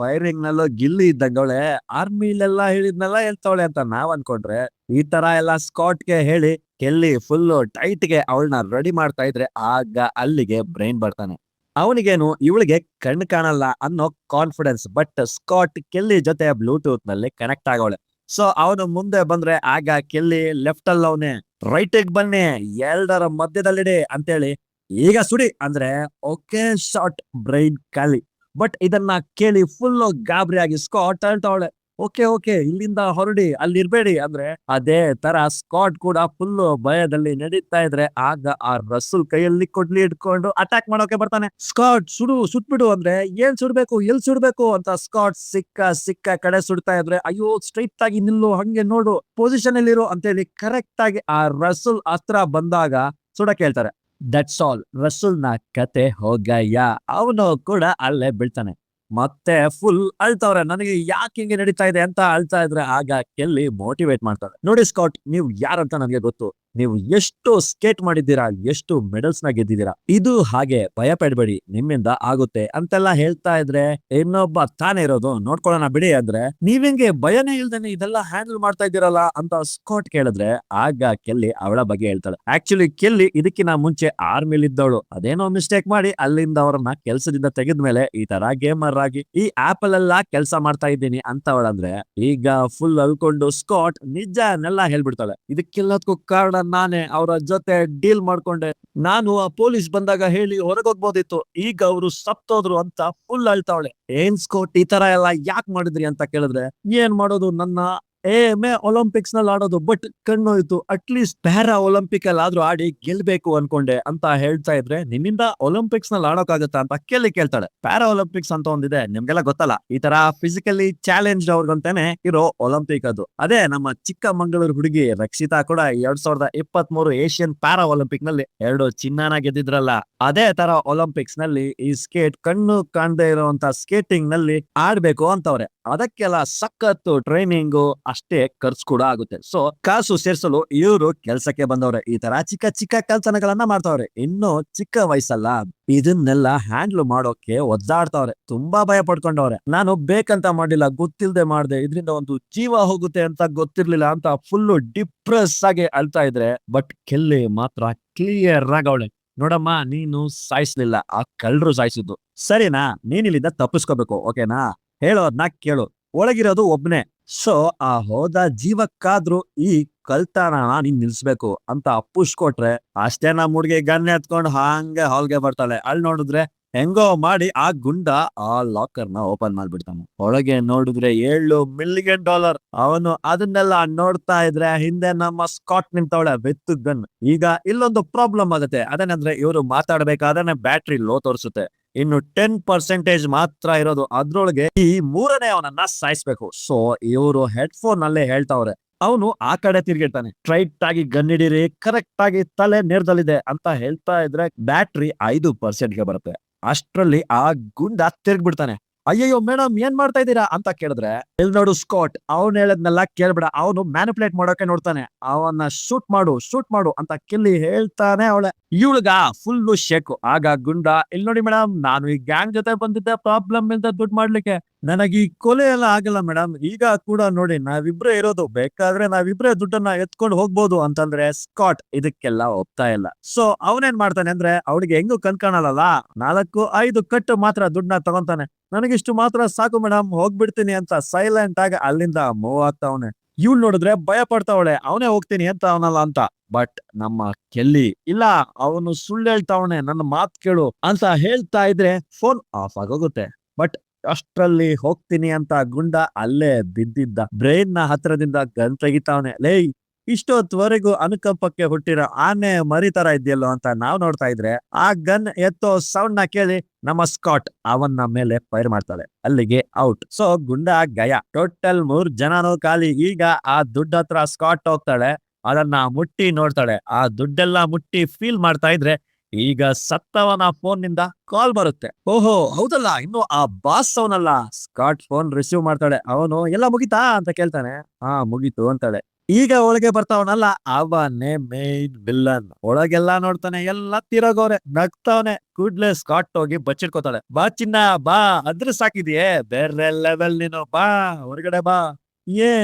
ಫೈರಿಂಗ್ ನಲ್ಲೂ ಗಿಲ್ಲಿ ಇದ್ದಂಗವಳೆ, ಆರ್ಮಿಲೆಲ್ಲ ಹೇಳಿದ್ನೆಲ್ಲ ಹೇಳ್ತಾವಳೆ ಅಂತ ನಾವ್ ಅನ್ಕೊಂಡ್ರೆ, ಈ ತರ ಎಲ್ಲ ಸ್ಕಾಟ್ಗೆ ಹೇಳಿ ಕೆಲ್ಲಿ ಫುಲ್ ಟೈಟ್ ಗೆ ಅವಳನ್ನ ರೆಡಿ ಮಾಡ್ತಾ ಇದ್ರೆ, ಆಗ ಅಲ್ಲಿಗೆ ಬ್ರೈನ್ ಬರ್ತಾನೆ. ಅವನಿಗೇನು ಇವಳಿಗೆ ಕಣ್ಣು ಕಾಣಲ್ಲ ಅನ್ನೋ ಕಾನ್ಫಿಡೆನ್ಸ್, ಬಟ್ ಸ್ಕಾಟ್ ಕೆಲ್ಲಿ ಜೊತೆ ಬ್ಲೂಟೂತ್ ನಲ್ಲಿ ಕನೆಕ್ಟ್ ಆಗವಳೆ. ಸೊ ಅವನು ಮುಂದೆ ಬಂದ್ರೆ ಆಗ ಕೆಲ್ಲಿ ಲೆಫ್ಟ್ ಅಲ್ಲಿ ಅವನೇ, ರೈಟ್ ಬನ್ನಿ, ಎರಡರ ಮಧ್ಯದಲ್ಲಿಡಿ ಅಂತೇಳಿ ಈಗ ಸುಡಿ ಅಂದ್ರೆ ಓಕೆ ಶಾಟ್, ಬ್ರೈನ್ ಖಾಲಿ. ಬಟ್ ಇದನ್ನ ಕೇಳಿ ಫುಲ್ ಗಾಬರಿ ಆಗಿ ಸ್ಕಾಟ್ ಹೇಳ್ತಾವಳೆ, ಓಕೆ ಓಕೆ ಇಲ್ಲಿಂದ ಹೊರಡಿ, ಅಲ್ಲಿ ಇರ್ಬೇಡಿ ಅಂದ್ರೆ. ಅದೇ ತರ ಸ್ಕಾಟ್ ಕೂಡ ಫುಲ್ ಭಯದಲ್ಲಿ ನಡೀತಾ ಇದ್ರೆ, ಆಗ ಆ ರಸೂಲ್ ಕೈಯಲ್ಲಿ ಕೊಡ್ಲಿ ಇಟ್ಕೊಂಡು ಅಟ್ಯಾಕ್ ಮಾಡೋಕೆ ಬರ್ತಾನೆ. ಸ್ಕಾಟ್ ಸುಡು, ಸುಟ್ಬಿಡು ಅಂದ್ರೆ, ಏನ್ ಸುಡ್ಬೇಕು, ಎಲ್ ಸುಡ್ಬೇಕು ಅಂತ ಸ್ಕಾಟ್ ಸಿಕ್ಕ ಕಡೆ ಸುಡ್ತಾ ಇದ್ರೆ, ಅಯ್ಯೋ ಸ್ಟ್ರೈಟ್ ಆಗಿ ನಿಲ್ಲು, ಹಂಗೆ ನೋಡು, ಪೊಸಿಷನ್ ಅಲ್ಲಿರು ಅಂತೇಳಿ ಕರೆಕ್ಟ್ ಆಗಿ ಆ ರಸೂಲ್ ಹತ್ರ ಬಂದಾಗ ಸುಡಕ್ ಹೇಳ್ತಾರೆ. ದಟ್ಸ್ ಆಲ್, ರಸೂಲ್ ನ ಕತೆ ಹೋಗಯ್ಯ. ಅವನು ಕೂಡ ಅಲ್ಲೇ ಬೀಳ್ತಾನೆ. ಮತ್ತೆ ಫುಲ್ ಅಳ್ತವ್ರೆ, ನನಗೆ ಯಾಕೆ ಹಿಂಗೆ ನಡೀತಾ ಇದೆ ಅಂತ ಅಳ್ತಾ ಇದ್ರೆ, ಆಗ ಕೆಲ್ಲಿ ಮೋಟಿವೇಟ್ ಮಾಡ್ತಾರೆ, ನೋಡಿ ಸ್ಕಾಟ್, ನೀವು ಯಾರಂತ ನನಗೆ ಗೊತ್ತು, ನೀವು ಎಷ್ಟು ಸ್ಕೇಟ್ ಮಾಡಿದ್ದೀರಾ, ಎಷ್ಟು ಮೆಡಲ್ಸ್ ನ ಗೆದ್ದಿದ್ದೀರಾ. ಇದು ಹಾಗೆ ಭಯ ಪಡ್ಬೇಡಿ, ನಿಮ್ಮಿಂದ ಆಗುತ್ತೆ ಅಂತೆಲ್ಲ ಹೇಳ್ತಾ ಇದ್ರೆ ಇನ್ನೊಬ್ಬ ತಾನೇ ಇರೋದು ನೋಡ್ಕೊಳ್ಳೋಣ ಬಿಡಿ ಅಂದ್ರೆ ನೀವೆಂಗೆ ಭಯನೇ ಇಲ್ದೇನೆ ಇದೆಲ್ಲ ಹ್ಯಾಂಡಲ್ ಮಾಡ್ತಾ ಇದ್ದೀರಲ್ಲ ಅಂತ ಸ್ಕಾಟ್ ಕೇಳಿದ್ರೆ ಆಗ ಕೆಲ್ಲಿ ಅವಳ ಬಗ್ಗೆ ಹೇಳ್ತಾಳೆ. ಆಕ್ಚುಲಿ ಕೆಲ್ಲಿ ಇದಕ್ಕಿಂತ ಮುಂಚೆ ಆರ್ಮಿಲಿ ಇದ್ದವಳು, ಅದೇನೋ ಮಿಸ್ಟೇಕ್ ಮಾಡಿ ಅಲ್ಲಿಂದ ಅವರನ್ನ ಕೆಲ್ಸದಿಂದ ತೆಗೆದ್ಮೇಲೆ ಈ ತರ ಗೇಮರ್ ಆಗಿ ಈ ಆಪಲ್ ಎಲ್ಲ ಕೆಲಸ ಮಾಡ್ತಾ ಇದ್ದೀನಿ ಅಂತವಳಂದ್ರೆ ಈಗ ಫುಲ್ ಅಲ್ಕೊಂಡು ಸ್ಕಾಟ್ ನಿಜನೆಲ್ಲ ಹೇಳ್ಬಿಡ್ತಾಳೆ. ಇದಕ್ಕೆಲ್ಲದಕ್ಕೂ ಕಾರಣ ನಾನೇ ಅವರ ಜೊತೆ ಡೀಲ್ ಮಾಡ್ಕೊಂಡೆ, ನಾನು ಆ ಪೊಲೀಸ್ ಬಂದಾಗ ಹೇಳಿ ಹೊರಗೋಗ್ಬೋದಿತ್ತು, ಈಗ ಅವರು ಸತ್ತೋದ್ರು ಅಂತ ಫುಲ್ ಅಳ್ತಾವಳೆ. ಏನ್ ಸ್ಕಾಟ್ ಈ ತರ ಎಲ್ಲ ಯಾಕೆ ಮಾಡಿದ್ರಿ ಅಂತ ಕೇಳಿದ್ರೆ ಏನ್ ಮಾಡೋದು, ನನ್ನ ಒಲಿಂಪಿಕ್ಸ್ ನಲ್ಲಿ ಆಡೋದು ಬಟ್ ಕಣ್ಣೋಯ್ತು, ಅಟ್ಲೀಸ್ಟ್ ಪ್ಯಾರಾ ಒಲಿಂಪಿಕ್ ಅಲ್ಲಿ ಆದ್ರೂ ಆಡಿ ಗೆಲ್ಬೇಕು ಅನ್ಕೊಂಡೆ ಅಂತ ಹೇಳ್ತಾ ಇದ್ರೆ ನಿನ್ನಿಂದ ಒಲಿಂಪಿಕ್ಸ್ ನಲ್ಲಿ ಆಡೋಕಾಗತ್ತಾ ಅಂತ ಕೇಳ್ತಾಳೆ. ಪ್ಯಾರಾ ಒಲಿಂಪಿಕ್ಸ್ ಅಂತ ಒಂದಿದೆ, ನಿಮ್ಗೆಲ್ಲ ಗೊತ್ತಲ್ಲ, ಈ ತರ ಫಿಸಿಕಲಿ ಚಾಲೆಂಜ್ ಅವ್ರಿಗಂತಾನೆ ಇರೋ ಒಲಿಂಪಿಕ್ ಅದು. ಅದೇ ನಮ್ಮ ಚಿಕ್ಕಮಂಗಳೂರು ಹುಡುಗಿ ರಕ್ಷಿತಾ ಕೂಡ 2023 ಏಷ್ಯನ್ ಪ್ಯಾರಾ ಒಲಿಂಪಿಕ್ ನಲ್ಲಿ 2 ಚಿನ್ನನ ಗೆದ್ದಿದ್ರಲ್ಲ, ಅದೇ ತರ ಒಲಿಂಪಿಕ್ಸ್ ನಲ್ಲಿ ಈ ಸ್ಕೇಟ್ ಕಣ್ಣು ಕಾಣದೇ ಇರುವಂತ ಸ್ಕೇಟಿಂಗ್ ನಲ್ಲಿ ಆಡ್ಬೇಕು ಅಂತವ್ರೆ. ಅದಕ್ಕೆಲ್ಲ ಸಖತ್ತು ಟ್ರೈನಿಂಗು ಅಷ್ಟೇ ಖರ್ಚು ಕೂಡ ಆಗುತ್ತೆ. ಸೊ ಕಾಸು ಸೇರ್ಸಲು ಇವರು ಕೆಲ್ಸಕ್ಕೆ ಬಂದವ್ರೆ, ಈ ತರ ಚಿಕ್ಕ ಚಿಕ್ಕ ಕೆಲಸಗಳನ್ನ ಮಾಡ್ತಾವ್ರೆ. ಇನ್ನು ಚಿಕ್ಕ ವಯಸ್ಸಲ್ಲ ಇದನ್ನೆಲ್ಲ ಹ್ಯಾಂಡ್ಲ್ ಮಾಡೋಕೆ ಒದ್ದಾಡ್ತಾವ್ರೆ, ತುಂಬಾ ಭಯ ಪಡ್ಕೊಂಡವ್ರೆ. ನಾನು ಬೇಕಂತ ಮಾಡಿಲ್ಲ, ಗೊತ್ತಿಲ್ದೆ ಮಾಡ್ದೆ, ಇದರಿಂದ ಒಂದು ಜೀವ ಹೋಗುತ್ತೆ ಅಂತ ಗೊತ್ತಿರ್ಲಿಲ್ಲ ಅಂತ ಫುಲ್ ಡಿಪ್ರೆಸ್ ಆಗಿ ಅಳ್ತಾ ಇದ್ರೆ ಬಟ್ ಕೆಲ್ಲಿ ಮಾತ್ರ ಕ್ಲಿಯರ್ ಆಗವಳೆ. ನೋಡಮ್ಮ, ನೀನು ಸಾಯಿಸ್ಲಿಲ್ಲ, ಆ ಕಳ್ರು ಸಾಯಿಸಿದ್ದು, ಸರಿನಾ? ನೀನ್ ಇಲ್ಲಿಂದ ತಪ್ಪಿಸ್ಕೋಬೇಕು, ಓಕೆನಾ? ಹೇಳೋದ್ನ ಕೇಳು, ಒಳಗಿರೋದು ಒಬ್ನೇ. ಸೊ ಆ ಹೋದ ಜೀವಕ್ಕಾದ್ರೂ ಈ ಕಳ್ತನನ ನೀನ್ ನಿಲ್ಸ್ಬೇಕು ಅಂತ ಪುಷ್ ಕೊಟ್ರೆ ಅಷ್ಟೇ ನಮ್ ಹುಡ್ಗಿ ಗನ್ ಎತ್ಕೊಂಡು ಹಂಗೆ ಹಾಲ್ಗೆ ಬರ್ತಾಳೆ. ಅಲ್ಲಿ ನೋಡಿದ್ರೆ ಹೆಂಗೋ ಮಾಡಿ ಆ ಗುಂಡ ಆ ಲಾಕರ್ ನ ಓಪನ್ ಮಾಡ್ಬಿಡ್ತಾನೆ. ಒಳಗೆ ನೋಡಿದ್ರೆ $7 ಮಿಲಿಯನ್. ಅವನು ಅದನ್ನೆಲ್ಲ ನೋಡ್ತಾ ಇದ್ರೆ ಹಿಂದೆ ನಮ್ಮ ಸ್ಕಾಟ್ ನಿಂತವಳೆ ವಿತ್ ಗನ್. ಈಗ ಇಲ್ಲೊಂದು ಪ್ರಾಬ್ಲಮ್ ಆಗುತ್ತೆ, ಅದೇನಂದ್ರೆ ಇವರು ಮಾತಾಡ್ಬೇಕಾದ್ರೆ ಬ್ಯಾಟ್ರಿ ಲೋ ತೋರಿಸುತ್ತೆ, ಇನ್ನು 10% ಮಾತ್ರ ಇರೋದು, ಅದ್ರೊಳಗೆ ಈ ಮೂರನೇ ಅವನನ್ನ ಸಾಯಿಸ್ಬೇಕು. ಸೊ ಇವರು ಹೆಡ್ಫೋನ್ ಅಲ್ಲೇ ಹೇಳ್ತಾವ್ರೆ, ಅವನು ಆ ಕಡೆ ತಿರ್ಗಿರ್ತಾನೆ, ಸ್ಟ್ರೈಟ್ ಆಗಿ ಗನ್ ಹಿಡೀರಿ, ಕರೆಕ್ಟ್ ಆಗಿ ತಲೆ ನೇರದಲ್ಲಿದೆ ಅಂತ ಹೇಳ್ತಾ ಇದ್ರೆ ಬ್ಯಾಟ್ರಿ 5% ಬರುತ್ತೆ. ಅಷ್ಟ್ರಲ್ಲಿ ಆ ಗುಂಡ ತಿರ್ಗ್ಬಿಡ್ತಾನೆ. ಅಯ್ಯಯ್ಯೋ ಮೇಡಮ್ ಏನ್ ಮಾಡ್ತಾ ಇದ್ದೀರಾ ಅಂತ ಕೇಳಿದ್ರೆ ಇಲ್ ನೋಡು ಸ್ಕಾಟ್, ಅವ್ನು ಹೇಳದ್ನೆಲ್ಲ ಕೇಳ್ಬೇಡ, ಅವನು ಮ್ಯಾನಿಪುಲೇಟ್ ಮಾಡೋಕೆ ನೋಡ್ತಾನೆ, ಅವನ್ನ ಶೂಟ್ ಮಾಡು ಅಂತ ಕೆಲ್ಲಿ ಹೇಳ್ತಾನೆ ಅವಳೆ. ಇವಳ್ಗ ಫುಲ್ ಶೇಕು. ಆಗ ಗುಂಡ, ಇಲ್ ನೋಡಿ ಮೇಡಮ್, ನಾನು ಈ ಗ್ಯಾಂಗ್ ಜೊತೆ ಬಂದಿದ್ದೆ ಪ್ರಾಬ್ಲಮ್ ಇಲ್ದ ದುಡ್ಡು ಮಾಡ್ಲಿಕ್ಕೆ, ನನಗೆ ಈ ಕೊಲೆ ಎಲ್ಲ ಆಗಲ್ಲ ಮೇಡಮ್, ಈಗ ಕೂಡ ನೋಡಿ ನಾವಿಬ್ರೇ ಇರೋದು, ಬೇಕಾದ್ರೆ ನಾವಿಬ್ರೇ ದುಡ್ಡನ್ನ ಎತ್ಕೊಂಡು ಹೋಗ್ಬೋದು ಅಂತಂದ್ರೆ ಸ್ಕಾಟ್ ಇದಕ್ಕೆಲ್ಲ ಒಪ್ತಾ ಇಲ್ಲ. ಸೊ ಅವನೇನ್ ಮಾಡ್ತಾನೆ ಅಂದ್ರೆ ಅವಳಿಗೆ ಹೆಂಗು ಕಣ್ಕಾಣಲ್ಲ, 4-5 ಕಟ್ಟು ಮಾತ್ರ ದುಡ್ಡನ್ನ ತಗೊಂತಾನೆ. ನನಗಿಷ್ಟು ಮಾತ್ರ ಸಾಕು ಮೇಡಮ್, ಹೋಗ್ಬಿಡ್ತೀನಿ ಅಂತ ಸೈಲೆಂಟ್ ಆಗಿ ಅಲ್ಲಿಂದ ಮೂವ್ ಆಗ್ತಾವನೆ. ಇವ್ಳು ನೋಡಿದ್ರೆ ಭಯ ಪಡ್ತಾವಳೆ, ಅವನೇ ಹೋಗ್ತೀನಿ ಅಂತ ಅವನಲ್ಲ ಅಂತ. ಬಟ್ ನಮ್ಮ ಕೆಲ್ಲಿ ಇಲ್ಲ, ಅವನು ಸುಳ್ಳು ಹೇಳ್ತಾವನೆ, ನನ್ನ ಮಾತ್ ಕೇಳು ಅಂತ ಹೇಳ್ತಾ ಇದ್ರೆ ಫೋನ್ ಆಫ್ ಆಗೋಗುತ್ತೆ. ಬಟ್ ಅಷ್ಟ್ರಲ್ಲಿ ಹೋಗ್ತೀನಿ ಅಂತ ಗುಂಡ ಅಲ್ಲೇ ಬಿದ್ದಿದ್ದ ಬ್ರೈನ್ ನ ಹತ್ರದಿಂದ ಗನ್ ತೆಗಿತಾವನೆ. ಲೇ, ಇಷ್ಟೊತ್ವರೆಗೂ ಅನುಕಂಪಕ್ಕೆ ಹುಟ್ಟಿರೋ ಆನೆ ಮರಿತರ ಇದೆಯಲ್ಲೋ ಅಂತ ನಾವ್ ನೋಡ್ತಾ ಇದ್ರೆ ಆ ಗನ್ ಎತ್ತೋ ಸೌಂಡ್ ನ ಕೇಳಿ ನಮ್ಮ ಸ್ಕಾಟ್ ಅವನ ಮೇಲೆ ಫೈರ್ ಮಾಡ್ತಾಳೆ. ಅಲ್ಲಿಗೆ ಔಟ್. ಸೊ ಗುಂಡ ಗಯ. ಟೋಟಲ್ 3 ಜನನೂ ಖಾಲಿ. ಈಗ ಆ ದುಡ್ಡ ಹತ್ರ ಸ್ಕಾಟ್ ಹೋಗ್ತಾಳೆ, ಅದನ್ನ ಮುಟ್ಟಿ ನೋಡ್ತಾಳೆ. ಆ ದುಡ್ಡೆಲ್ಲ ಮುಟ್ಟಿ ಫೀಲ್ ಮಾಡ್ತಾ ಇದ್ರೆ ಈಗ ಸತ್ತವನ ಫೋನ್ ನಿಂದ ಕಾಲ್ ಬರುತ್ತೆ. ಓಹೋ ಹೌದಲ್ಲ, ಇನ್ನು ಆ ಬಾಸ್ ಅವನಲ್ಲ. ಸ್ಕಾಟ್ ಫೋನ್ ರಿಸೀವ್ ಮಾಡ್ತಾಳೆ. ಅವನು ಎಲ್ಲ ಮುಗಿತಾ ಅಂತ ಕೇಳ್ತಾನೆ. ಹಾ ಮುಗೀತು ಅಂತಾಳೆ. ಈಗ ಒಳಗೆ ಬರ್ತಾವನಲ್ಲ, ಅವನೇ ಮೇನ್ ವಿಲ್ಲನ್. ಒಳಗೆಲ್ಲಾ ನೋಡ್ತಾನೆ, ಎಲ್ಲ ತಿರೋಗವ್ರೆ, ನಗ್ತಾವನೆ. ಕೂಡ್ಲೆ ಸ್ಕಾಟ್ ಹೋಗಿ ಬಚ್ಚಿಡ್ಕೋತಾಳೆ. ಬಾ ಚಿನ್ನ ಬಾ, ಅದ್ರ ಸಾಕಿದ್ಯೆ, ಬೇರೆ ಲೆವೆಲ್ ನೀನು, ಬಾ ಹೊರಗಡೆ ಬಾ.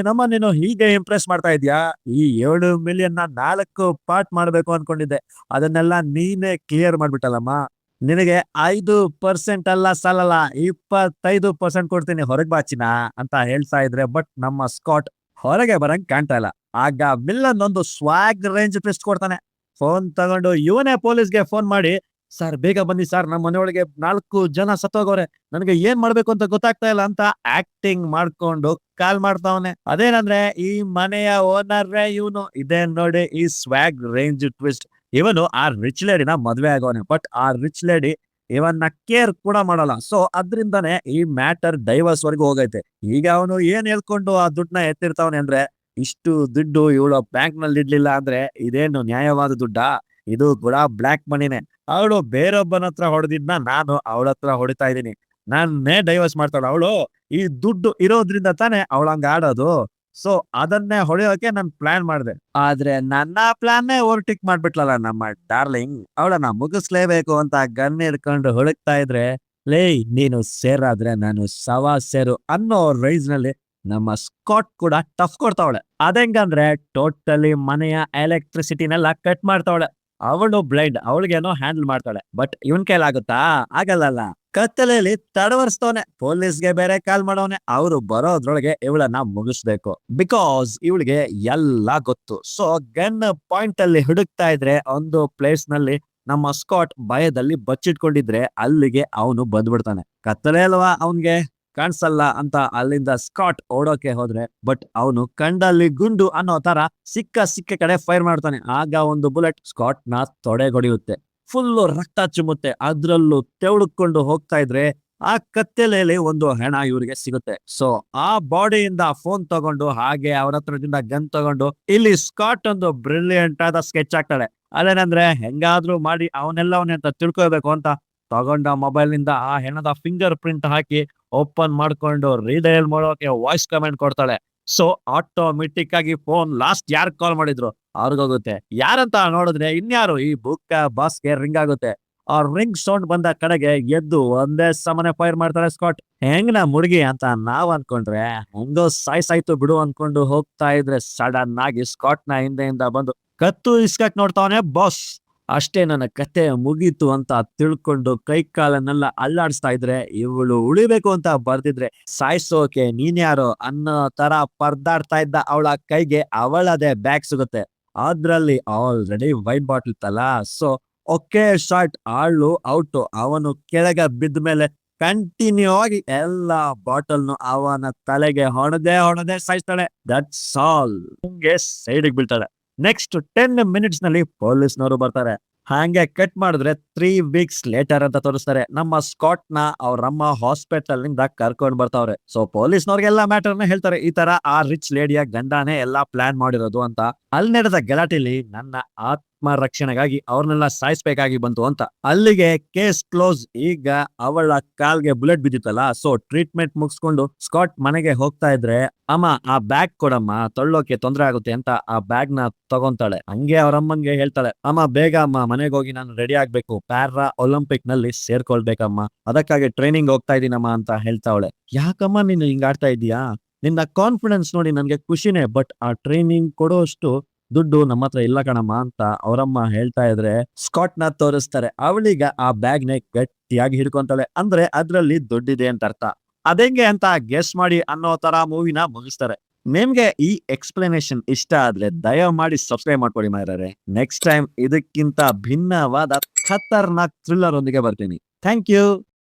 ನಮ್ಮ ನೀನು ಹೀಗೆ ಇಂಪ್ರೆಸ್ ಮಾಡ್ತಾ ಇದ್ಯಾ, ಈ 7 ಮಿಲಿಯನ್ 4 ಪಾರ್ಟ್ ಮಾಡ್ಬೇಕು ಅನ್ಕೊಂಡಿದ್ದೆ, ಅದನ್ನೆಲ್ಲ ನೀನೇ ಕ್ಲಿಯರ್ ಮಾಡ್ಬಿಟ್ಟಲ್ಲಮ್ಮ. ನಿನಗೆ 5% ಅಲ್ಲ ಸಾಲಲ್ಲ, 25% ಕೊಡ್ತೀನಿ, ಹೊರಗ್ ಬಾಚಿನ ಅಂತ ಹೇಳ್ತಾ ಇದ್ರೆ ಬಟ್ ನಮ್ಮ ಸ್ಕಾಟ್ ಹೊರಗೆ ಬರಂಗ್ ಕಾಣ್ತಾ ಇಲ್ಲ. ಆಗ ವಿಲ್ಲನ್ ಒಂದು ಸ್ವಾಗ್ ರೇಂಜ್ ಟ್ವಿಸ್ಟ್ ಕೊಡ್ತಾನೆ. ಫೋನ್ ತಗೊಂಡು ಇವನೇ ಪೊಲೀಸ್ಗೆ ಫೋನ್ ಮಾಡಿ, ಸರ್ ಬೇಗ ಬನ್ನಿ ಸರ್, ನಮ್ಮ ಮನೆಯೊಳಗೆ 4 ಜನ ಸತ್ತೋಗವ್ರೆ, ನನಗೆ ಏನ್ ಮಾಡ್ಬೇಕು ಅಂತ ಗೊತ್ತಾಗ್ತಾ ಇಲ್ಲ ಅಂತ ಆಕ್ಟಿಂಗ್ ಮಾಡ್ಕೊಂಡು ಕಾಲ್ ಮಾಡ್ತಾವನೆ. ಅದೇನಂದ್ರೆ ಈ ಮನೆಯ ಓನರ್ ಇವನು. ಇದೇ ನೋಡಿ ಈ ಸ್ವಾಗ್ ರೇಂಜ್ ಟ್ವಿಸ್ಟ್. ಇವನು ಆ ರಿಚ್ ಲೇಡಿನ ಮದ್ವೆ ಆಗೋನೆ, ಬಟ್ ಆ ರಿಚ್ ಲೇಡಿ ಇವನ್ನ ಕೇರ್ ಕೂಡ ಮಾಡಲ್ಲ. ಸೊ ಅದ್ರಿಂದಾನೆ ಈ ಮ್ಯಾಟರ್ ಡೈವರ್ಸ್ ವರೆಗೂ ಹೋಗೈತೆ. ಈಗ ಅವನು ಏನ್ ಹೇಳ್ಕೊಂಡು ಆ ದುಡ್ಡನ್ನ ಎತ್ತಿರ್ತಾವನೆ ಅಂದ್ರೆ, ಇಷ್ಟು ದುಡ್ಡು ಇವಳು ಬ್ಯಾಂಕ್ ನಲ್ಲಿ ಇಡ್ಲಿಲ್ಲ ಅಂದ್ರೆ ಇದೇನು ನ್ಯಾಯವಾದ ದುಡ್ಡಾ, ಇದು ಕೂಡ ಬ್ಲಾಕ್ ಮನಿನೇ. ಅವಳು ಬೇರೊಬ್ಬನ ಹತ್ರ ಹೊಡೆದಿದ್ನ ನಾನು ಅವಳ ಹತ್ರ ಹೊಡಿತಾ ಇದ್ದೀನಿ, ನಾನೇ ಡೈವರ್ಸ್ ಮಾಡ್ತಾಳ ಅವಳು. ಈ ದುಡ್ಡು ಇರೋದ್ರಿಂದ ತಾನೇ ಅವಳ ಹಂಗ ಆಡೋದು. ಸೊ ಅದನ್ನೇ ಹೊಡೆಯೋಕೆ ನಾನು ಪ್ಲಾನ್ ಮಾಡಿದೆ. ಆದ್ರೆ ನನ್ನ ಪ್ಲಾನ್ನೇ ಓವರ್ಟೇಕ್ ಮಾಡ್ಬಿಟ್ಲಲ್ಲ ನಮ್ಮ ಡಾರ್ಲಿಂಗ್. ಅವಳನ್ನ ಮುಗಿಸ್ಲೇಬೇಕು ಅಂತ ಗನ್ ಹಿಡ್ಕೊಂಡು ಹುಡುಕ್ತಾ ಇದ್ರೆ, ಲೇ ನೀನು ಸೇರಾದ್ರೆ ನಾನು ಸವಾ ಸೇರು ಅನ್ನೋ ರೈಸ್ ನಲ್ಲಿ ನಮ್ಮ ಸ್ಕಾಟ್ ಕೂಡ ಟಫ್ ಕೊಡ್ತಾವಳೆ. ಅದೆಂಗಂದ್ರೆ ಟೋಟಲಿ ಮನೆಯ ಎಲೆಕ್ಟ್ರಿಸಿಟಿನೆಲ್ಲ ಕಟ್ ಮಾಡ್ತಾವಳೆ. ಅವಳು ಬ್ಲೈಂಡ್, ಅವಳಿಗೇನೋ ಹ್ಯಾಂಡಲ್ ಮಾಡ್ತಾಳೆ. ಬಟ್ ಇವನ್ ಕೈಲಾಗುತ್ತಾ? ಆಗಲ್ಲ. ಕತ್ತಲೆಯಲ್ಲಿ ತಡವರ್ಸ್ತವನೆ, ಪೊಲೀಸ್ಗೆ ಬೇರೆ ಕಾಲ್ ಮಾಡವನೆ. ಅವರು ಬರೋದ್ರೊಳಗೆ ಇವಳನ್ನ ಮುಗಿಸ್ಬೇಕು, ಬಿಕಾಸ್ ಇವಳಿಗೆ ಎಲ್ಲ ಗೊತ್ತು. ಸೊ ಗನ್ ಪಾಯಿಂಟ್ ಅಲ್ಲಿ ಹುಡುಕ್ತಾ ಇದ್ರೆ ಒಂದು ಪ್ಲೇಸ್ ನಲ್ಲಿ ನಮ್ಮ ಸ್ಕಾಟ್ ಭಯದಲ್ಲಿ ಬಚ್ಚಿಟ್ಕೊಂಡಿದ್ರೆ ಅಲ್ಲಿಗೆ ಅವನು ಬಂದ್ಬಿಡ್ತಾನೆ. ಕತ್ತಲೆ ಅಲ್ವಾ ಅವನ್ಗೆ ಕಾಣಿಸಲ್ಲ ಅಂತ ಅಲ್ಲಿಂದ ಸ್ಕಾಟ್ ಓಡೋಕೆ ಹೋದ್ರೆ, ಬಟ್ ಅವನು ಕಂಡಲ್ಲಿ ಗುಂಡು ಅನ್ನೋ ತರ ಸಿಕ್ಕ ಕಡೆ ಫೈರ್ ಮಾಡ್ತಾನೆ. ಆಗ ಒಂದು ಬುಲೆಟ್ ಸ್ಕಾಟ್ ನ ತೊಡೆಗೊಡಿಯುತ್ತೆ, ಫುಲ್ಲು ರಕ್ತ ಚಿಮ್ಮುತ್ತೆ. ಅದ್ರಲ್ಲೂ ತೆವಳುಕೊಂಡು ಹೋಗ್ತಾ ಇದ್ರೆ ಆ ಕತ್ತಲೆಯಲ್ಲಿ ಒಂದು ಹೆಣ ಇವ್ರಿಗೆ ಸಿಗುತ್ತೆ. ಸೊ ಆ ಬಾಡಿಯಿಂದ ಫೋನ್ ತಗೊಂಡು ಹಾಗೆ ಅವ್ರ ಹತ್ರದಿಂದ ಗನ್ ತಗೊಂಡು ಇಲ್ಲಿ ಸ್ಕಾಟ್ ಒಂದು ಬ್ರಿಲಿಯಂಟ್ ಆದ ಸ್ಕೆಚ್ ಆಗ್ತಾಳೆ. ಅದೇನಂದ್ರೆ ಹೆಂಗಾದ್ರೂ ಮಾಡಿ ಅವನೆಲ್ಲವನ್ನೇ ಅಂತ ತಿಳ್ಕೋಬೇಕು ಅಂತ ತಗೊಂಡ ಮೊಬೈಲ್ ನಿಂದ ಆ ಹೆಣದ ಫಿಂಗರ್ ಪ್ರಿಂಟ್ ಹಾಕಿ ಓಪನ್ ಮಾಡ್ಕೊಂಡು ರೀಡೈಲ್ ಮಾಡೋಕೆ ವಾಯ್ಸ್ ಕಮೆಂಟ್ ಕೊಡ್ತಾಳೆ. ಸೊ ಆಟೋಮೆಟಿಕ್ ಆಗಿ ಫೋನ್ ಲಾಸ್ಟ್ ಯಾರು ಕಾಲ್ ಮಾಡಿದ್ರು ಅವ್ರಿಗೋಗುತ್ತೆ. ಯಾರಂತ ನೋಡಿದ್ರೆ ಇನ್ಯಾರು, ಈ ಬುಕ್ ಬಾಸ್ಗೆ ರಿಂಗ್ ಆಗುತ್ತೆ. ಆ ರಿಂಗ್ ಸೌಂಡ್ ಬಂದ ಕಡೆಗೆ ಎದ್ದು ಒಂದೇ ಸಮನೆ ಫೈರ್ ಮಾಡ್ತಾರೆ ಸ್ಕಾಟ್. ಹೆಂಗ್ ನಾ ಮುಡ್ಗಿ ಅಂತ ನಾವ್ ಅನ್ಕೊಂಡ್ರೆ, ಹೆಂಗೋ ಸಾಯ್ಸಾಯ್ತು ಬಿಡು ಅನ್ಕೊಂಡು ಹೋಗ್ತಾ ಇದ್ರೆ ಸಡನ್ ಆಗಿ ಸ್ಕಾಟ್ ನ ಹಿಂದೆಯಿಂದ ಬಂದು ಕತ್ತು ಇಸ್ಕಕ್ ನೋಡ್ತಾವನೆ ಬಾಸ್. ಅಷ್ಟೇ ನನ್ನ ಕತೆ ಮುಗೀತು ಅಂತ ತಿಳ್ಕೊಂಡು ಕೈ ಕಾಲನ್ನೆಲ್ಲ ಅಲ್ಲಾಡಿಸ್ತಾ ಇದ್ರೆ, ಇವಳು ಉಳಿಬೇಕು ಅಂತ ಬರ್ತಿದ್ರೆ ಸಾಯ್ಸೋಕೆ ನೀನ್ಯಾರೋ ಅನ್ನೋ ತರ ಪರ್ದಾಡ್ತಾ ಇದ್ದ ಅವಳ ಕೈಗೆ ಅವಳದೇ ಬ್ಯಾಗ್ ಸಿಗುತ್ತೆ. ಅದ್ರಲ್ಲಿ ಆಲ್ರೆಡಿ ವೈನ್ ಬಾಟ್ಲ್ ಇತ್ತಲ್ಲ. ಸೊ ಒಕೆ ಶಾಟ್, ಆಳು ಔಟು. ಅವನು ಕೆಳಗೆ ಬಿದ್ದ ಮೇಲೆ ಕಂಟಿನ್ಯೂ ಆಗಿ ಎಲ್ಲಾ ಬಾಟಲ್ನು ಅವನ ತಲೆಗೆ ಹೊಡೆದೇ ಸಾಯಿಸ್ತಾಳೆ. That's all. ಹಿಂಗೆ ಸೈಡಿಗೆ ಬೀಳ್ತಾಳೆ. ನೆಕ್ಸ್ಟ್ 10 ಮಿನಿಟ್ಸ್ ನಲ್ಲಿ ಪೊಲೀಸ್ನವರು ಬರ್ತಾರೆ. ಹಾಗೆ ಕಟ್ ಮಾಡಿದ್ರೆ 3 ವೀಕ್ಸ್ ಲೇಟರ್ ಅಂತ ತೋರಿಸ್ತಾರೆ. ನಮ್ಮ ಸ್ಕಾಟ್ ನ ಅವ್ರಮ್ಮ ಹಾಸ್ಪಿಟಲ್ ನಿಂದ ಕರ್ಕೊಂಡ್ ಬರ್ತಾವ್ರೆ. ಸೊ ಪೊಲೀಸ್ನವ್ರಿಗೆಲ್ಲ ಮ್ಯಾಟರ್ನ ಹೇಳ್ತಾರೆ, ಈ ತರ ಆ ರಿಚ್ ಲೇಡಿಯ ಗಂಡನೇ ಎಲ್ಲಾ ಪ್ಲಾನ್ ಮಾಡಿರೋದು ಅಂತ. ಅಲ್ಲಿ ನಡೆದ ಗಲಾಟೆಲಿ ನನ್ನ ಆತ್ಮ ರಕ್ಷಣೆಗಾಗಿ ಅವ್ರನ್ನೆಲ್ಲ ಸಾಯಿಸ್ಬೇಕಾಗಿ ಬಂತು ಅಂತ. ಅಲ್ಲಿಗೆ ಕೇಸ್ ಕ್ಲೋಸ್. ಈಗ ಅವಳ ಕಾಲ್ಗೆ ಬುಲೆಟ್ ಬಿದ್ದಿತ್ತಲ್ಲ, ಸೊ ಟ್ರೀಟ್ಮೆಂಟ್ ಮುಗಿಸ್ಕೊಂಡು ಸ್ಕಾಟ್ ಮನೆಗೆ ಹೋಗ್ತಾ ಇದ್ರೆ, ಅಮ್ಮ ಆ ಬ್ಯಾಗ್ ಕೊಡಮ್ಮ, ತೊಳ್ಳೋಕೆ ತೊಂದ್ರೆ ಆಗುತ್ತೆ ಅಂತ ಆ ಬ್ಯಾಗ್ ನ ತಗೊಂತಾಳೆ. ಹಂಗೆ ಅವ್ರಮ್ಮನ್ಗೆ ಹೇಳ್ತಾಳೆ, ಅಮ್ಮ ಬೇಗ ಅಮ್ಮ ಮನೆಗೆ ಹೋಗಿ ನಾನು ರೆಡಿ ಆಗ್ಬೇಕು, ಪ್ಯಾರಾ ಒಲಿಂಪಿಕ್ ನಲ್ಲಿ ಸೇರ್ಕೊಳ್ಬೇಕಮ್ಮ, ಅದಕ್ಕಾಗಿ ಟ್ರೈನಿಂಗ್ ಹೋಗ್ತಾ ಇದೀನಮ್ಮ ಅಂತ ಹೇಳ್ತಾವಳೆ. ಯಾಕಮ್ಮ ನೀನು ಹಿಂಗ್ ಆಡ್ತಾ ಇದೀಯಾ? ನಿನ್ನ ಕಾನ್ಫಿಡೆನ್ಸ್ ನೋಡಿ ನನ್ಗೆ ಖುಷಿನೇ, ಬಟ್ ಆ ಟ್ರೈನಿಂಗ್ ಕೊಡೋಷ್ಟು ದುಡ್ಡು ನಮ್ಮ ಹತ್ರ ಇಲ್ಲ ಕಣಮ್ಮ ಅಂತ ಅವರಮ್ಮ ಹೇಳ್ತಾ ಇದ್ರೆ ಸ್ಕಾಟ್ ನ ತೋರಿಸ್ತಾರೆ. ಅವಳೀಗ ಆ ಬ್ಯಾಗ್ ನ ಗಟ್ಟಿಯಾಗಿ ಹಿಡ್ಕೊಂತಾಳೆ. ಅಂದ್ರೆ ಅದ್ರಲ್ಲಿ ದುಡ್ಡಿದೆ ಅಂತ ಅರ್ಥ. ಅದೆಂಗೆ ಅಂತ ಗೆಸ್ ಮಾಡಿ ಅನ್ನೋ ತರ ಮೂವಿನ ಮುಗಿಸ್ತಾರೆ. ನಿಮ್ಗೆ ಈ ಎಕ್ಸ್ಪ್ಲನೇಷನ್ ಇಷ್ಟ ಆದ್ರೆ ದಯಮಾಡಿ ಸಬ್ಸ್ಕ್ರೈಬ್ ಮಾಡ್ಕೊಳ್ಳಿ ಮಾರ್ರೆ. ನೆಕ್ಸ್ಟ್ ಟೈಮ್ ಇದಕ್ಕಿಂತ ಭಿನ್ನವಾದ ಖತರ್ನಾಕ್ ಥ್ರಿಲ್ಲರ್ ಒಂದಿಗೆ ಬರ್ತೀನಿ. Thank you.